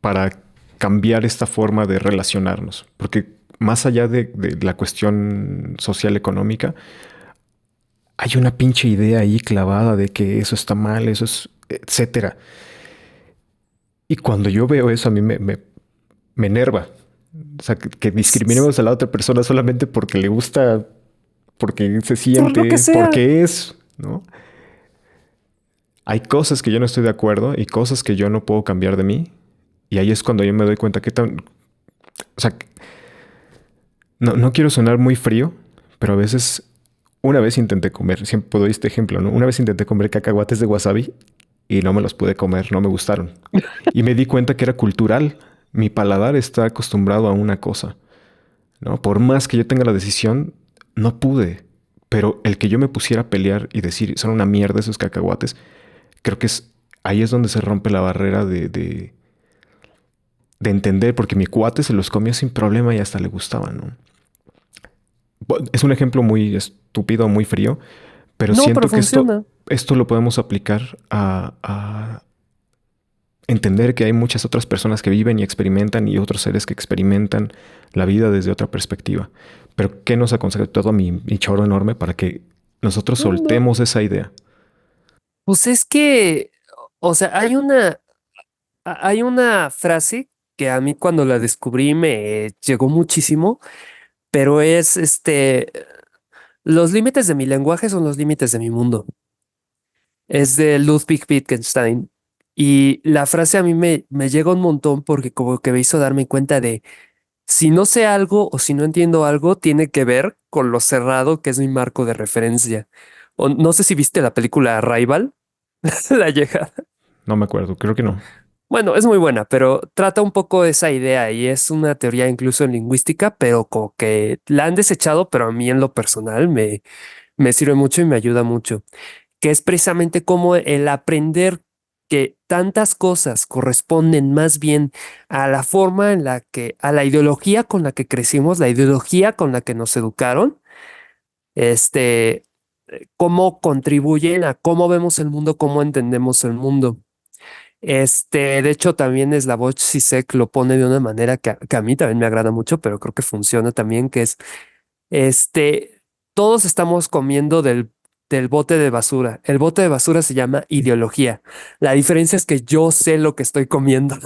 para cambiar esta forma de relacionarnos? Porque más allá de la cuestión social económica, hay una pinche idea ahí clavada de que eso está mal, eso es, etcétera. Y cuando yo veo eso, a mí me enerva. O sea, que discriminemos a la otra persona solamente porque le gusta, porque se Por lo que siente, sea. porque es, ¿no? Hay cosas que yo no estoy de acuerdo y cosas que yo no puedo cambiar de mí. Y ahí es cuando yo me doy cuenta que tan... O sea, no quiero sonar muy frío, pero a veces... Una vez intenté comer, siempre puedo dar este ejemplo, ¿no? Una vez intenté comer cacahuates de wasabi y no me los pude comer, no me gustaron. Y me di cuenta que era cultural. Mi paladar está acostumbrado a una cosa, ¿no? Por más que yo tenga la decisión, no pude. Pero el que yo me pusiera a pelear y decir, son una mierda esos cacahuates, creo que ahí es donde se rompe la barrera de entender, porque mi cuate se los comió sin problema y hasta le gustaban, ¿no? Es un ejemplo muy estúpido, muy frío, pero No, pero siento que funciona. esto lo podemos aplicar a entender que hay muchas otras personas que viven y experimentan y otros seres que experimentan la vida desde otra perspectiva. Pero ¿qué nos aconseja todo mi choro enorme para que nosotros No, no. soltemos esa idea? Pues es que, o sea, hay una frase que a mí cuando la descubrí me llegó muchísimo, pero es los límites de mi lenguaje son los límites de mi mundo. Es de Ludwig Wittgenstein. Y la frase a mí me llega un montón porque como que me hizo darme cuenta de si no sé algo o si no entiendo algo, tiene que ver con lo cerrado que es mi marco de referencia. O no sé si viste la película Rival, la llegada. No me acuerdo, creo que no. Bueno, es muy buena, pero trata un poco esa idea y es una teoría incluso en lingüística, pero como que la han desechado, pero a mí en lo personal me sirve mucho y me ayuda mucho, que es precisamente como el aprender que tantas cosas corresponden más bien a la forma en la que, a la ideología con la que crecimos, la ideología con la que nos educaron, este, cómo contribuyen a cómo vemos el mundo, cómo entendemos el mundo. De hecho, también Slavoj Zizek lo pone de una manera que a mí también me agrada mucho, pero creo que funciona también, que es, todos estamos comiendo del bote de basura. El bote de basura se llama ideología. La diferencia es que yo sé lo que estoy comiendo.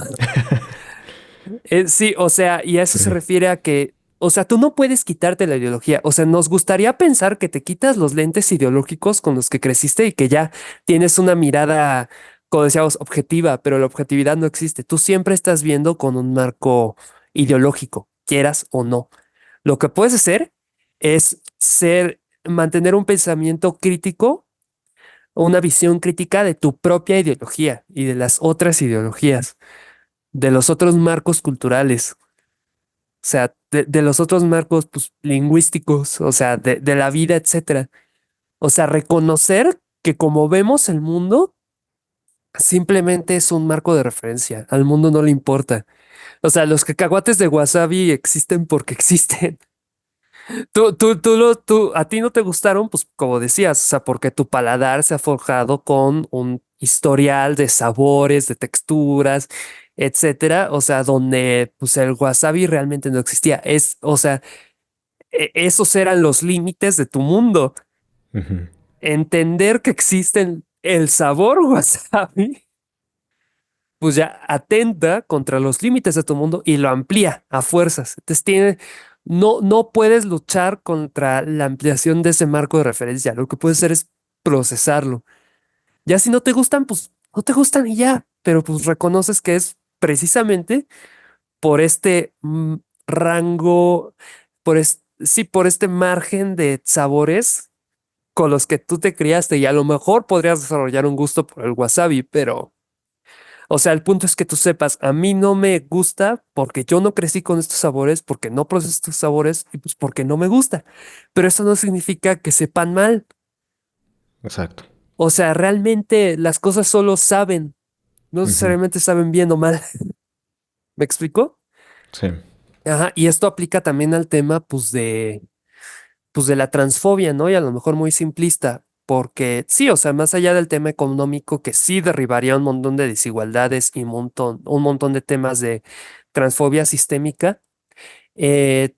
Sí, o sea, y a eso se Sí. refiere a que, o sea, tú no puedes quitarte la ideología. O sea, nos gustaría pensar que te quitas los lentes ideológicos con los que creciste y que ya tienes una mirada como decíamos, objetiva, pero la objetividad no existe. Tú siempre estás viendo con un marco ideológico, quieras o no. Lo que puedes hacer es mantener un pensamiento crítico, una visión crítica de tu propia ideología y de las otras ideologías, de los otros marcos culturales, o sea, de los otros marcos pues, lingüísticos, o sea, de la vida, etcétera. O sea, reconocer que como vemos el mundo, simplemente es un marco de referencia. Al mundo no le importa. O sea, los cacahuates de wasabi existen porque existen. A ti no te gustaron, pues como decías, o sea, porque tu paladar se ha forjado con un historial de sabores, de texturas, etcétera. O sea, donde pues el wasabi realmente no existía. O sea, esos eran los límites de tu mundo. Ujú. Entender que existen el sabor wasabi, pues ya atenta contra los límites de tu mundo y lo amplía a fuerzas. Entonces no puedes luchar contra la ampliación de ese marco de referencia. Lo que puedes hacer es procesarlo. Ya si no te gustan, pues no te gustan y ya, pero pues reconoces que es precisamente por este rango, sí, por este margen de sabores con los que tú te criaste y a lo mejor podrías desarrollar un gusto por el wasabi, pero, o sea, el punto es que tú sepas, a mí no me gusta porque yo no crecí con estos sabores, porque no proceso estos sabores y pues porque no me gusta. Pero eso no significa que sepan mal. Exacto. O sea, realmente las cosas solo saben, no Ujú. necesariamente saben bien o mal. ¿Me explico? Sí, Ajá, y esto aplica también al tema, pues de la transfobia, ¿no? Y a lo mejor muy simplista, porque sí, o sea, más allá del tema económico, que sí derribaría un montón de desigualdades y un montón de temas de transfobia sistémica, eh,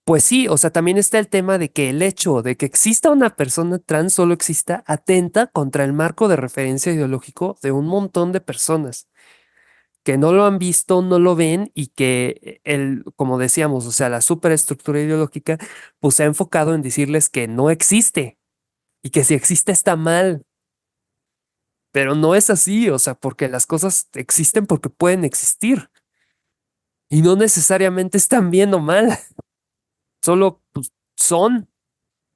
pues sí, o sea, también está el tema de que el hecho de que exista una persona trans solo exista atenta contra el marco de referencia ideológico de un montón de personas que no lo han visto, no lo ven y que como decíamos, o sea, la superestructura ideológica, pues se ha enfocado en decirles que no existe y que si existe está mal, pero no es así, o sea, porque las cosas existen porque pueden existir y no necesariamente están bien o mal, solo pues,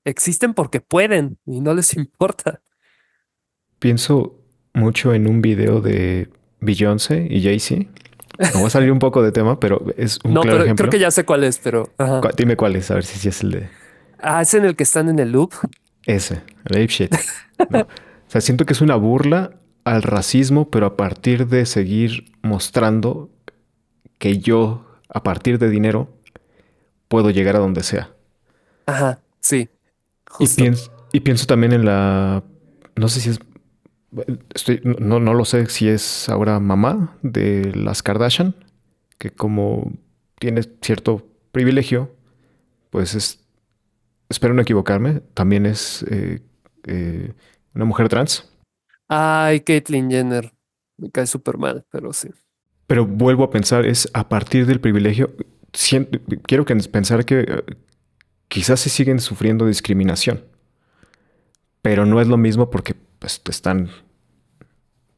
existen porque pueden y no les importa. pienso mucho en un video de Beyoncé y Jay-Z. Me voy a salir un poco de tema, pero es un No, claro pero creo ejemplo. que ya sé cuál es, pero ajá. Dime cuál es, a ver si es el de Es en el que están en el loop. ese, el ape shit. ¿No? O sea, siento que es una burla al racismo, pero a partir de seguir mostrando que yo, a partir de dinero, puedo llegar a donde sea. Ajá, sí, Y justo. pienso también en la, no sé si es, no lo sé si es ahora mamá de las Kardashian, que como tiene cierto privilegio, pues espero no equivocarme, también es una mujer trans. Ay, Caitlyn Jenner. Me cae súper mal, pero sí. Pero vuelvo a pensar, es a partir del privilegio, quiero pensar que quizás se siguen sufriendo discriminación, pero no es lo mismo porque pues, están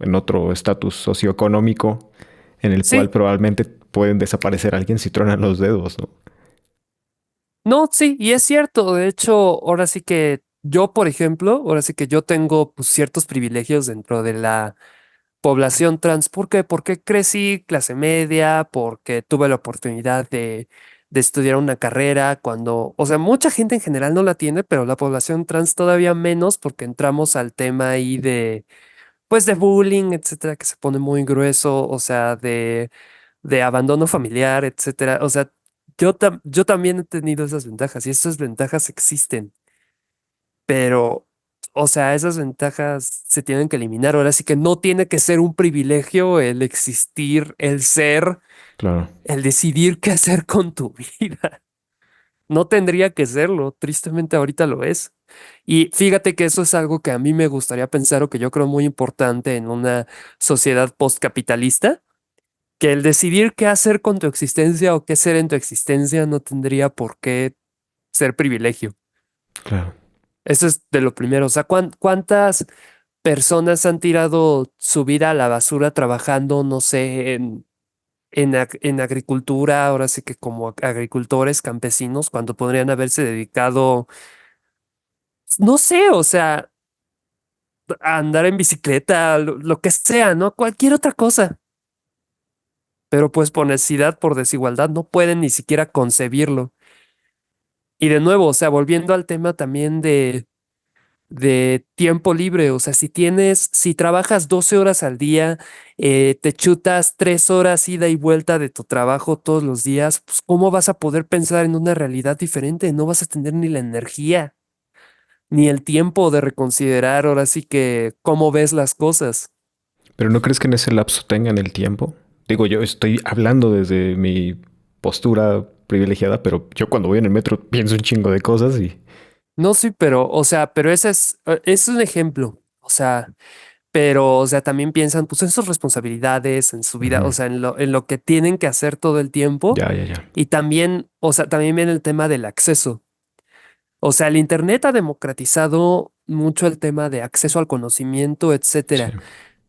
en otro estatus socioeconómico en el cual Sí, probablemente pueden desaparecer a alguien si tronan los dedos, ¿no? no, sí, y es cierto. De hecho, ahora sí que yo, por ejemplo, ahora sí que yo tengo pues, ciertos privilegios dentro de la población trans. ¿Por qué? Porque crecí clase media, porque tuve la oportunidad de estudiar una carrera cuando, o sea, mucha gente en general no la tiene, pero la población trans todavía menos porque entramos al tema ahí pues de bullying, etcétera, que se pone muy grueso, o sea, de abandono familiar, etcétera. O sea, yo también he tenido esas ventajas y esas ventajas existen, pero, o sea, esas ventajas se tienen que eliminar. Ahora sí que no tiene que ser un privilegio el existir, el ser, Claro, el decidir qué hacer con tu vida. No tendría que serlo, tristemente ahorita lo es. Y fíjate que eso es algo que a mí me gustaría pensar o que yo creo muy importante en una sociedad postcapitalista, que el decidir qué hacer con tu existencia o qué ser en tu existencia no tendría por qué ser privilegio. claro. Eso es de lo primero. O sea, ¿cuántas? personas han tirado su vida a la basura trabajando, no sé, en agricultura, ahora sí que como agricultores, campesinos, cuando podrían haberse dedicado, no sé, o sea, a andar en bicicleta, lo que sea, ¿no? Cualquier otra cosa. Pero pues por necesidad, por desigualdad, no pueden ni siquiera concebirlo. Y de nuevo, o sea, volviendo al tema también de tiempo libre, o sea, si trabajas 12 horas al día, te chutas 3 horas ida y vuelta de tu trabajo todos los días, pues ¿cómo vas a poder pensar en una realidad diferente? No vas a tener ni la energía, ni el tiempo de reconsiderar ahora sí que cómo ves las cosas. Pero ¿no crees que en ese lapso tengan el tiempo? Digo, yo estoy hablando desde mi postura privilegiada, pero yo cuando voy en el metro pienso un chingo de cosas y No, sí, pero, o sea, pero ese es un ejemplo. O sea, pero, o sea, también piensan pues en sus responsabilidades, en su vida, o ujú, sea, en lo que tienen que hacer todo el tiempo. ya, ya, ya. Y también, o sea, también viene el tema del acceso. O sea, el Internet ha democratizado mucho el tema de acceso al conocimiento, Sí. etcétera.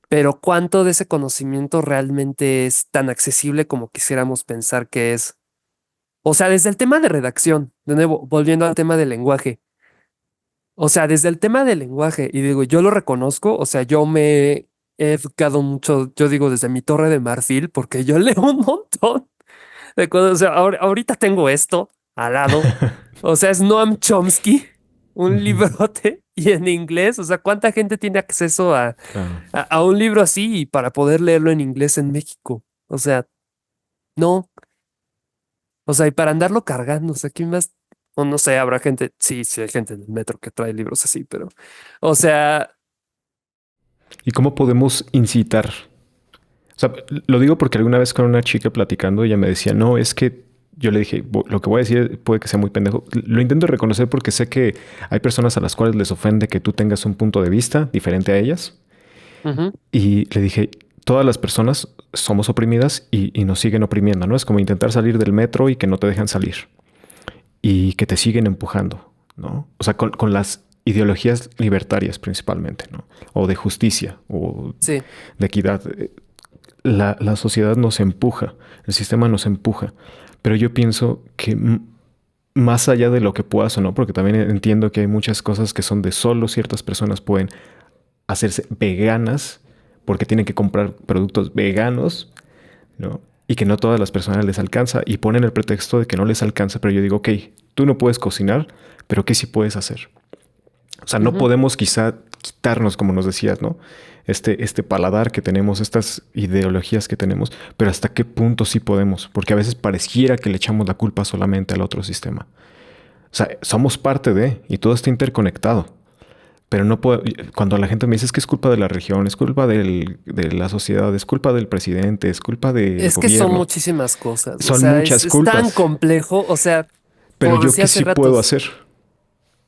Pero ¿cuánto de ese conocimiento realmente es tan accesible como quisiéramos pensar que es? O sea, desde el tema de redacción, de nuevo, volviendo al tema del lenguaje. O sea, desde el tema del lenguaje, y digo, yo lo reconozco, o sea, yo me he educado mucho, yo digo, desde mi torre de marfil, porque yo leo un montón de cosas. O sea, ahorita tengo esto al lado. O sea, es Noam Chomsky, un Ujú, librote, y en inglés. O sea, ¿cuánta gente tiene acceso a, claro. a, a un libro así y para poder leerlo en inglés en México? O sea, no. O sea, y para andarlo cargando, o sea, ¿quién más? O no sé, habrá gente, sí, sí hay gente en el metro que trae libros así, pero, o sea, ¿Y cómo podemos incitar? O sea, lo digo porque alguna vez con una chica platicando, ella me decía, no, es que yo le dije, lo que voy a decir puede que sea muy pendejo. Lo intento reconocer porque sé que hay personas a las cuales les ofende que tú tengas un punto de vista diferente a ellas. ujú, Y le dije, todas las personas somos oprimidas y nos siguen oprimiendo, ¿no? Es como intentar salir del metro y que no te dejan salir y que te siguen empujando, ¿no? O sea, con las ideologías libertarias principalmente, ¿no? O de justicia o sí, de equidad. La sociedad nos empuja, el sistema nos empuja, pero yo pienso que más allá de lo que puedas o no, porque también entiendo que hay muchas cosas que son de solo ciertas personas pueden hacerse veganas porque tienen que comprar productos veganos, ¿no? Y que no todas las personas les alcanza y ponen el pretexto de que no les alcanza, pero yo digo, ok, tú no puedes cocinar, pero ¿qué sí puedes hacer? O sea, no ujú, podemos quizá quitarnos, como nos decías, ¿no? Este paladar que tenemos, estas ideologías que tenemos, pero hasta qué punto sí podemos, porque a veces pareciera que le echamos la culpa solamente al otro sistema. O sea, somos parte de, y todo está interconectado. Pero no puedo, cuando la gente me dice es que es culpa de la región, es culpa de la sociedad, es culpa del presidente, es culpa del es que son gobierno, muchísimas cosas. O son sea, es, muchas es tan culpas. complejo. O sea, Pero como yo decía qué hace sí puedo ratos, hacer,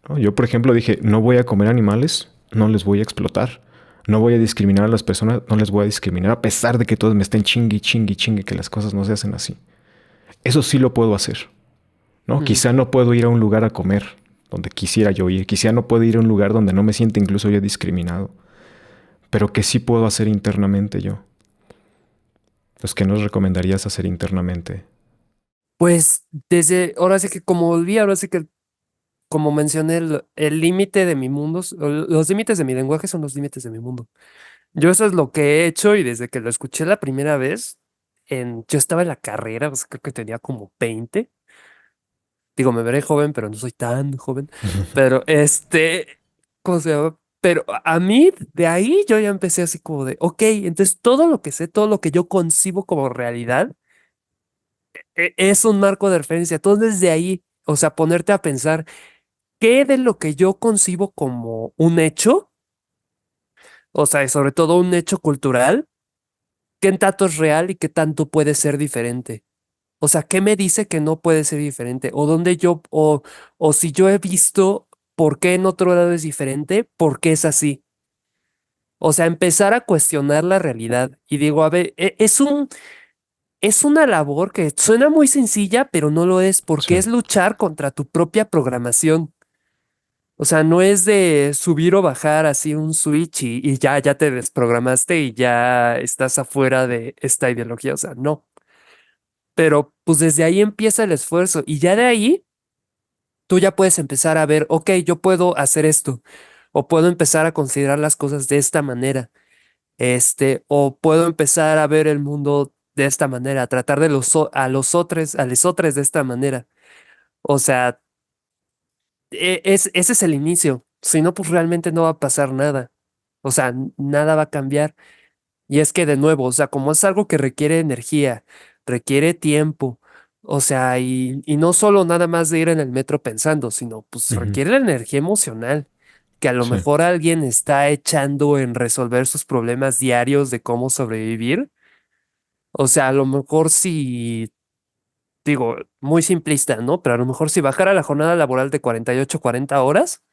¿no? Yo, por ejemplo, dije, no voy a comer animales, no les voy a explotar, no voy a discriminar a las personas, no les voy a discriminar, a pesar de que todos me estén chingui, chingui, chingui, que las cosas no se hacen así. Eso sí lo puedo hacer, ¿no? ujú, Quizá no puedo ir a un lugar a comer donde quisiera yo ir, quizá no puedo ir a un lugar donde no me sienta incluso yo discriminado, pero que sí puedo hacer internamente yo. Pues, ¿qué nos recomendarías hacer internamente? pues desde, ahora sí que como volví, ahora sí que como mencioné, el límite de mi mundo, los límites de mi lenguaje son los límites de mi mundo. Yo eso es lo que he hecho y desde que lo escuché la primera vez, yo estaba en la carrera, o sea, creo que tenía como 20. Digo, me veré joven, pero no soy tan joven. Pero ¿cómo se llama? Pero a mí, de ahí yo ya empecé así como de, ok, entonces todo lo que sé, todo lo que yo concibo como realidad, es un marco de referencia. Entonces desde ahí, o sea, ponerte a pensar qué de lo que yo concibo como un hecho, o sea, y sobre todo un hecho cultural, qué tanto es real y qué tanto puede ser diferente. O sea, ¿qué me dice que no puede ser diferente? O dónde o si yo he visto por qué en otro lado es diferente, por qué es así. O sea, empezar a cuestionar la realidad. Y digo, a ver, es una labor que suena muy sencilla, pero no lo es, Sí. porque es luchar contra tu propia programación. O sea, no es de subir o bajar así un switch y ya te desprogramaste y ya estás afuera de esta ideología. O sea, no. Pero pues desde ahí empieza el esfuerzo y ya de ahí tú ya puedes empezar a ver, ok, yo puedo hacer esto o puedo empezar a considerar las cosas de esta manera, o puedo empezar a ver el mundo de esta manera, a tratar de a los otros de esta manera. O sea, ese es el inicio. Si no, pues realmente no va a pasar nada. O sea, nada va a cambiar. Y es que de nuevo, o sea, como es algo que requiere energía, requiere tiempo, o sea, y no solo nada más de ir en el metro pensando, sino pues Ujú. requiere la energía emocional que a lo Sí. mejor alguien está echando en resolver sus problemas diarios de cómo sobrevivir. O sea, a lo mejor si, digo, muy simplista, ¿no? Pero a lo mejor si bajara la jornada laboral de 48 40 horas,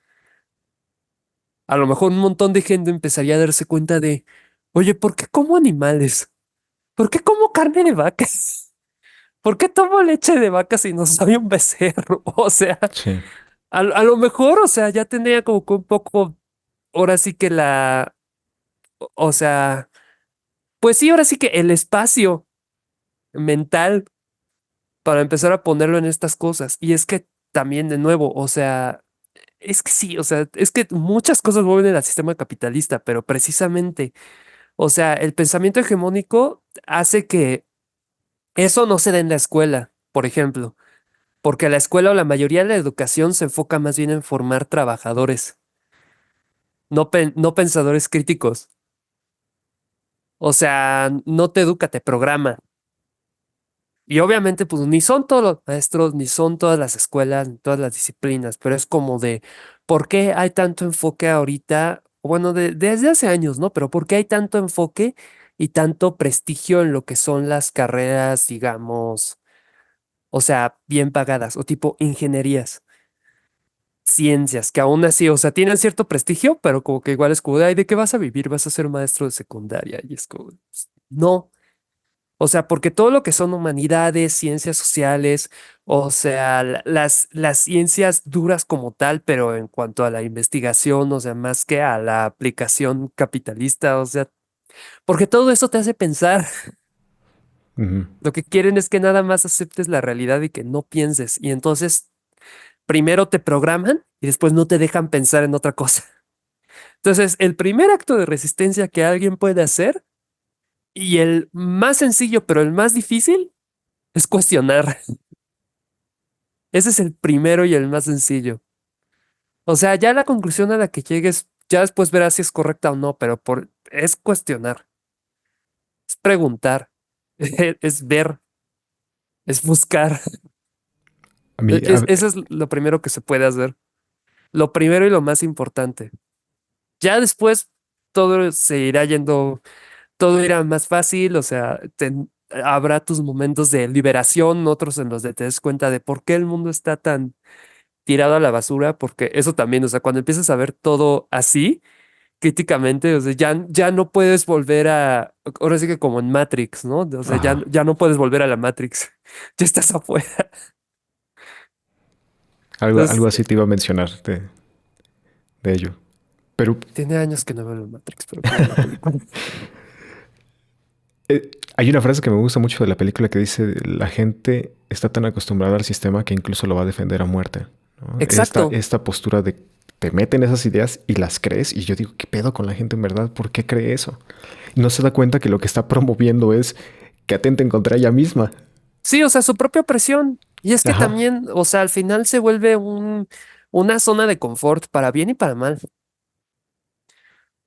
a lo mejor un montón de gente empezaría a darse cuenta de, oye, ¿por qué como animales? ¿Por qué como carne de vaca? ¿Por qué tomo leche de vaca si no soy un becerro? O sea, Sí. a lo mejor, o sea, ya tendría como que un poco, ahora sí que o sea, pues sí, ahora sí que el espacio mental para empezar a ponerlo en estas cosas. Y es que también de nuevo, o sea, es que sí, o sea, es que muchas cosas vuelven al sistema capitalista, pero precisamente, o sea, el pensamiento hegemónico hace que eso no se dé en la escuela, por ejemplo. Porque la escuela o la mayoría de la educación se enfoca más bien en formar trabajadores, no pensadores críticos. O sea, no te educa, te programa. Y obviamente, pues ni son todos los maestros, ni son todas las escuelas, ni todas las disciplinas, pero es como de, ¿por qué hay tanto enfoque ahorita? Bueno, desde hace años, ¿no? Pero ¿por qué hay tanto enfoque y tanto prestigio en lo que son las carreras, digamos, o sea, bien pagadas, o tipo ingenierías? Ciencias, que aún así, o sea, tienen cierto prestigio, pero como que igual es como de, ay, ¿de qué vas a vivir? ¿Vas a ser maestro de secundaria? Y es como, pues, no. O sea, porque todo lo que son humanidades, ciencias sociales, o sea, las ciencias duras como tal, pero en cuanto a la investigación, o sea, más que a la aplicación capitalista, o sea, porque todo eso te hace pensar. Ujú. Lo que quieren es que nada más aceptes la realidad y que no pienses. Y entonces, primero te programan y después no te dejan pensar en otra cosa. Entonces, el primer acto de resistencia que alguien puede hacer y el más sencillo, pero el más difícil, es cuestionar. Ese es el primero y el más sencillo. O sea, ya la conclusión a la que llegues, ya después verás si es correcta o no, pero es cuestionar, es preguntar, es ver, es buscar. A mí, Eso es lo primero que se puede hacer. Lo primero y lo más importante. Ya después todo se irá yendo, todo irá más fácil, o sea, habrá tus momentos de liberación, otros en los de te des cuenta de por qué el mundo está tan tirado a la basura, porque eso también, o sea, cuando empiezas a ver todo así, críticamente, o sea, ya no puedes volver ahora sí que como en Matrix, ¿no? O sea, ajá, ya no puedes volver a la Matrix, ya estás afuera. algo Entonces, así te iba a mencionar de ello. Pero tiene años que no veo la Matrix, pero qué buena película. hay una frase que me gusta mucho de la película que dice, la gente está tan acostumbrada al sistema que incluso lo va a defender a muerte, ¿no? Exacto. Esta postura de te meten esas ideas y las crees y yo digo, ¿qué pedo con la gente en verdad? ¿Por qué cree eso? Y no se da cuenta que lo que está promoviendo es que atenten contra ella misma. Sí, o sea, su propia presión. Y es que Ajá. también, o sea, al final se vuelve una zona de confort para bien y para mal.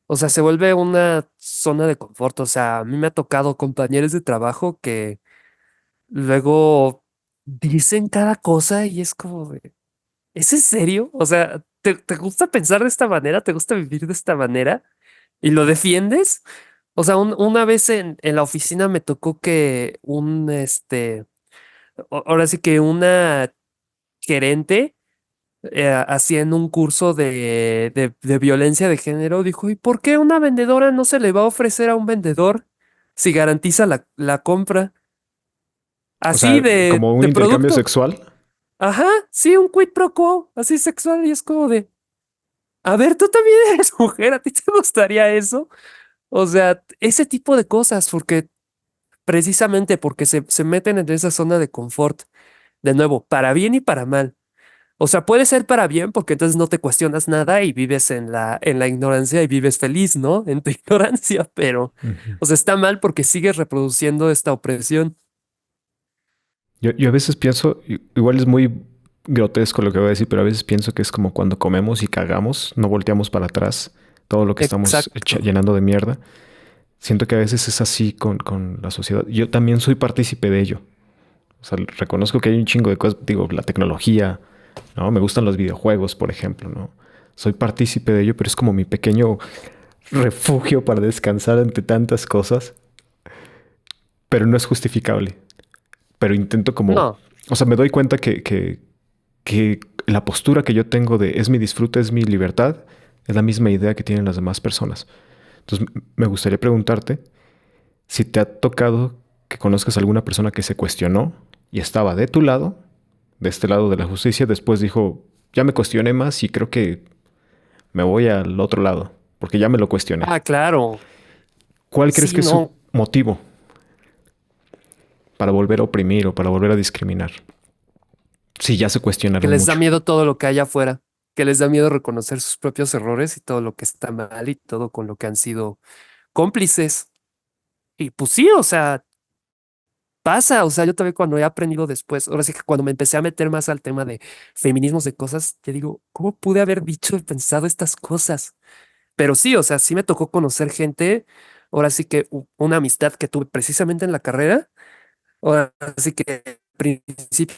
O sea, se vuelve una zona de confort. O sea, a mí me ha tocado compañeros de trabajo que luego dicen cada cosa y es como de, ¿es en serio? O sea, ¿te gusta pensar de esta manera? ¿Te gusta vivir de esta manera? ¿Y lo defiendes? O sea, una vez en la oficina me tocó que ahora sí que una gerente haciendo un curso de violencia de género, dijo, ¿y por qué una vendedora no se le va a ofrecer a un vendedor si garantiza la compra? O Así sea, como un de intercambio producto. sexual. Ajá, sí, un quid pro quo, así sexual, y es como de. A ver, tú también eres mujer, ¿a ti te gustaría eso? O sea, ese tipo de cosas, porque precisamente porque se meten en esa zona de confort, de nuevo, para bien y para mal. O sea, puede ser para bien porque entonces no te cuestionas nada y vives en la ignorancia y vives feliz, ¿no? En tu ignorancia, pero, Ujú. o sea, está mal porque sigues reproduciendo esta opresión. Yo a veces pienso, igual es muy grotesco lo que voy a decir, pero a veces pienso que es como cuando comemos y cagamos, no volteamos para atrás todo lo que estamos Exacto. llenando de mierda. Siento que a veces es así con la sociedad. Yo también soy partícipe de ello. O sea, reconozco que hay un chingo de cosas, digo, la tecnología, ¿no? Me gustan los videojuegos, por ejemplo, ¿no? Soy partícipe de ello, pero es como mi pequeño refugio para descansar ante tantas cosas, pero no es justificable. Pero intento como, No, o sea, me doy cuenta que la postura que yo tengo de es mi disfrute, es mi libertad, es la misma idea que tienen las demás personas. Entonces, me gustaría preguntarte si te ha tocado que conozcas a alguna persona que se cuestionó y estaba de tu lado, de este lado de la justicia, después dijo, ya me cuestioné más y creo que me voy al otro lado, porque ya me lo cuestioné. ah, claro. ¿Cuál crees Sí, que es su no, motivo para volver a oprimir o para volver a discriminar? Si ya se que cuestionaron les da mucho. miedo todo lo que hay afuera, que les da miedo reconocer sus propios errores y todo lo que está mal y todo con lo que han sido cómplices. Y pues sí, o sea, pasa, o sea, yo también cuando he aprendido después, ahora sí que cuando me empecé a meter más al tema de feminismos de cosas, te digo, ¿cómo pude haber dicho y pensado estas cosas? Pero sí, o sea, sí me tocó conocer gente, ahora sí que una amistad que tuve precisamente en la carrera, ahora sí que al principio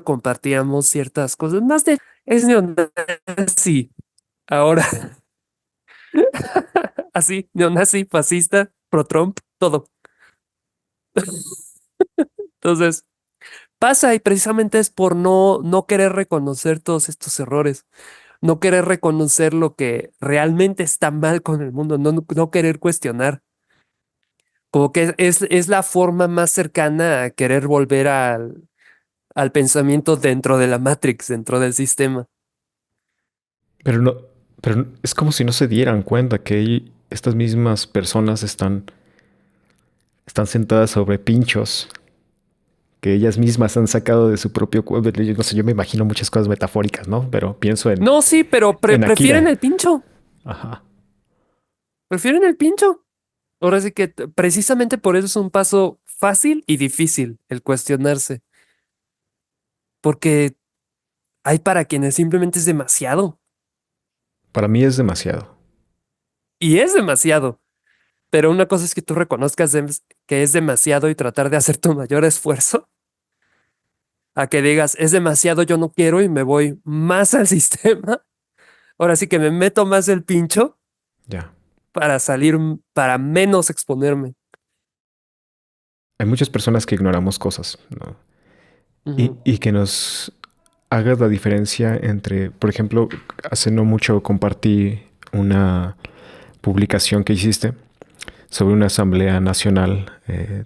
compartíamos ciertas cosas, más de, es neonazi, ahora así, neonazi, fascista, pro-Trump, todo. Entonces, pasa y precisamente es por no querer reconocer todos estos errores, no querer reconocer lo que realmente está mal con el mundo, no querer cuestionar. Como que es la forma más cercana a querer volver al pensamiento dentro de la Matrix, dentro del sistema. Pero no, pero es como si no se dieran cuenta que estas mismas personas están sentadas sobre pinchos que ellas mismas han sacado de su propio cuerpo. Yo no sé, yo me imagino muchas cosas metafóricas, ¿no? Pero pienso No, sí, pero en prefieren Akira. el pincho, Ajá. prefieren el pincho. Ahora sí que precisamente por eso es un paso fácil y difícil el cuestionarse, porque hay para quienes simplemente es demasiado Para mí es demasiado. y es demasiado. Pero una cosa es que tú reconozcas que es demasiado y tratar de hacer tu mayor esfuerzo, a que digas, es demasiado, yo no quiero y me voy más al sistema. Ahora sí que me meto más el pincho Ya. para salir, para menos exponerme. Hay muchas personas que ignoramos cosas, ¿no? Ujú, Y que nos hagas la diferencia entre, por ejemplo, hace no mucho compartí una publicación que hiciste sobre una asamblea nacional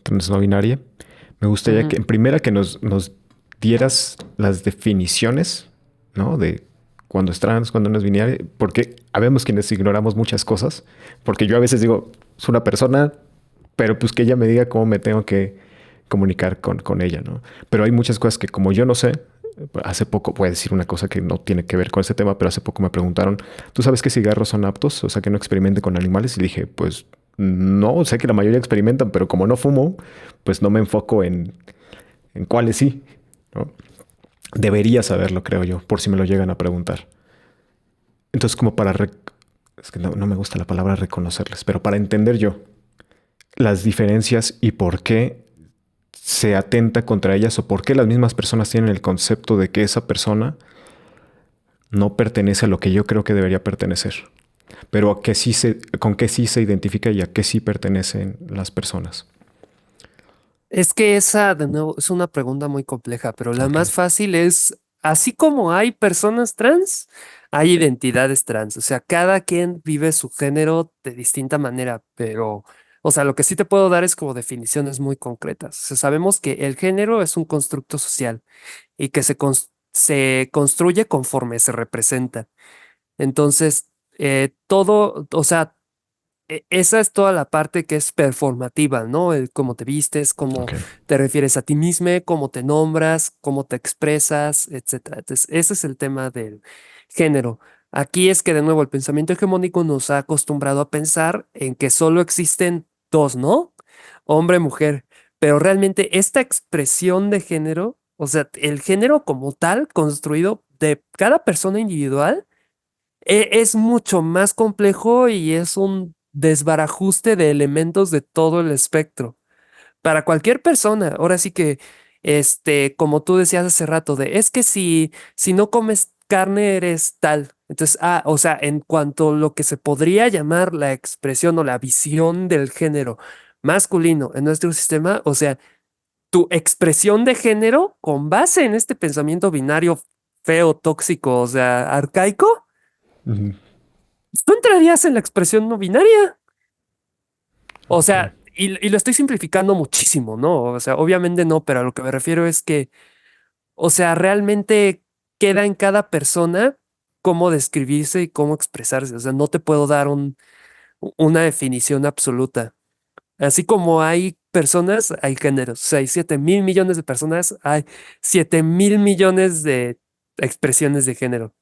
transno binaria. Me gustaría que ujú. en primera que nos dieras las definiciones, ¿no? De cuando es trans, cuando no es binaria, porque habemos quienes ignoramos muchas cosas, porque yo a veces digo, es una persona, pero pues que ella me diga cómo me tengo que comunicar con ella, ¿no? Pero hay muchas cosas que como yo no sé, hace poco, voy a decir una cosa que no tiene que ver con ese tema, pero hace poco me preguntaron, ¿tú sabes qué cigarros son aptos? O sea, que no experimenten con animales. Y dije, pues no, sé que la mayoría experimentan, pero como no fumo, pues no me enfoco en cuáles sí, ¿no? Debería saberlo, creo yo, por si me lo llegan a preguntar. Entonces, como para... Es que no me gusta la palabra reconocerles, pero para entender yo las diferencias y por qué se atenta contra ellas o por qué las mismas personas tienen el concepto de que esa persona no pertenece a lo que yo creo que debería pertenecer, pero a qué sí con qué sí se identifica y a qué sí pertenecen las personas. Es que esa, de nuevo, es una pregunta muy compleja, pero la Ok. más fácil es, así como hay personas trans, hay identidades trans. O sea, cada quien vive su género de distinta manera, pero, o sea, lo que sí te puedo dar es como definiciones muy concretas. O sea, sabemos que el género es un constructo social y que se construye conforme se representa. Entonces, todo, o sea, esa es toda la parte que es performativa, ¿no? El cómo te vistes, cómo Ok. te refieres a ti mismo, cómo te nombras, cómo te expresas, etcétera. Entonces, ese es el tema del género. Aquí es que de nuevo el pensamiento hegemónico nos ha acostumbrado a pensar en que solo existen dos, ¿no? Hombre, mujer. Pero realmente esta expresión de género, o sea, el género como tal, construido de cada persona individual, es mucho más complejo y es un desbarajuste de elementos de todo el espectro. Para cualquier persona, ahora sí que, como tú decías hace rato, es que si no comes carne eres tal. Entonces, o sea, en cuanto a lo que se podría llamar la expresión o la visión del género masculino en nuestro sistema, o sea, tu expresión de género con base en este pensamiento binario feo, tóxico, o sea, arcaico, Ujú. tú entrarías en la expresión no binaria. O Ok. sea, y lo estoy simplificando muchísimo, ¿no? O sea, obviamente no, pero a lo que me refiero es que, o sea, realmente queda en cada persona cómo describirse y cómo expresarse. O sea, no te puedo dar una definición absoluta. Así como hay personas, hay géneros. O sea, hay 7.000 millones de personas, hay 7.000 millones de expresiones de género.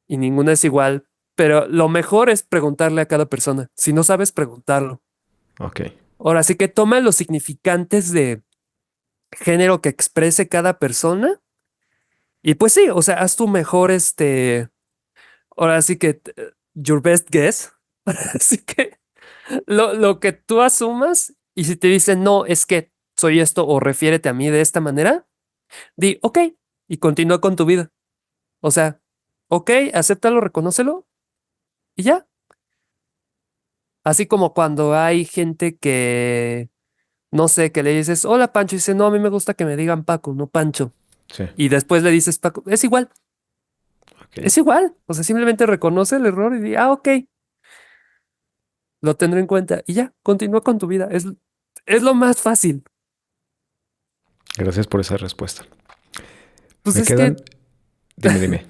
Y ninguna es igual. Pero lo mejor es preguntarle a cada persona. Si no sabes, preguntarlo. Ok. Ahora sí que toma los significantes de género que exprese cada persona. Y pues sí, o sea, haz tu mejor, ahora sí que, your best guess. Así que lo que tú asumas, y si te dicen, no, es que soy esto o refiérete a mí de esta manera, di, ok, y continúa con tu vida. O sea, ok, acéptalo, reconócelo y ya. Así como cuando hay gente que, no sé, que le dices, hola Pancho, y dice, no, a mí me gusta que me digan Paco, no Pancho. Sí. Y después le dices Paco, Ok. es igual. O sea, simplemente reconoce el error y di, ok, lo tendré en cuenta y ya, continúa con tu vida. Es lo más fácil. Gracias por esa respuesta. Pues Me es que, quedan. Dime, dime.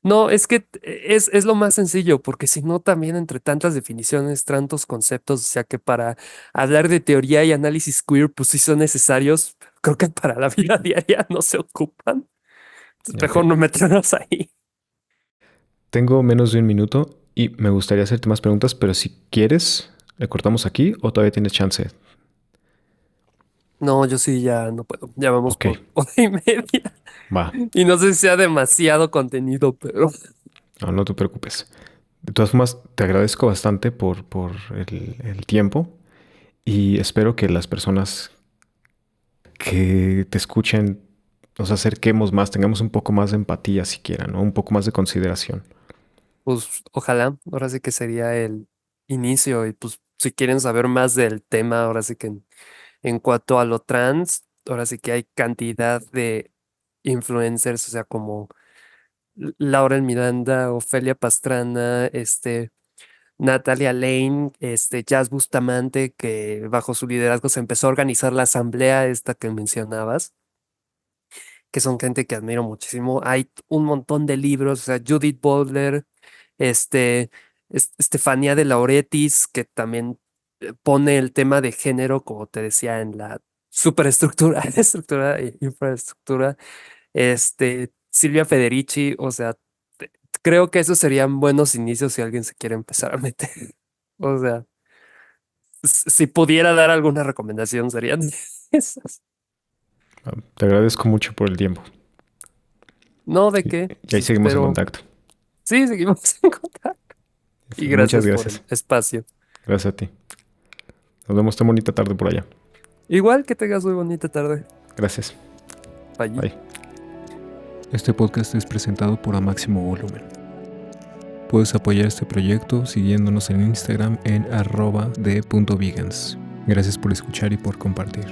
no, es que es lo más sencillo, porque si no, también entre tantas definiciones, tantos conceptos, o sea que para hablar de teoría y análisis queer, pues sí son necesarios, creo que para la vida diaria no se ocupan. Entonces, Ok. mejor no meternos ahí. Tengo menos de un minuto y me gustaría hacerte más preguntas, pero si quieres, ¿le cortamos aquí o todavía tienes chance? No, yo sí ya no puedo. Ya vamos Ok, por hora y media. va. Y no sé si sea demasiado contenido, pero No, no te preocupes. De todas formas, te agradezco bastante por el tiempo y espero que las personas que te escuchen nos acerquemos más, tengamos un poco más de empatía siquiera, ¿no? Un poco más de consideración. pues ojalá, ahora sí que sería el inicio y pues si quieren saber más del tema, ahora sí que en cuanto a lo trans, ahora sí que hay cantidad de influencers, o sea, como Laura Miranda, Ofelia Pastrana, Natalia Lane, Jazz Bustamante, que bajo su liderazgo se empezó a organizar la asamblea esta que mencionabas, que son gente que admiro muchísimo. Hay un montón de libros, o sea, Judith Butler, este, Estefanía de Lauretis, que también pone el tema de género, como te decía, en la superestructura, estructura e infraestructura. Silvia Federici, o sea, creo que esos serían buenos inicios si alguien se quiere empezar a meter. O sea, si pudiera dar alguna recomendación, serían esas. Te agradezco mucho por el tiempo No de y, qué, y ahí pues, seguimos en pero contacto. sí, seguimos en contacto. Y Muchas gracias por gracias. el espacio. Gracias a ti. Nos vemos esta bonita tarde por allá. Igual que tengas muy bonita tarde. Gracias. Bye. Bye. Este podcast es presentado por A Máximo Volumen. Puedes apoyar este proyecto siguiendo,nos en Instagram en @de.vegans. Gracias por escuchar y por compartir.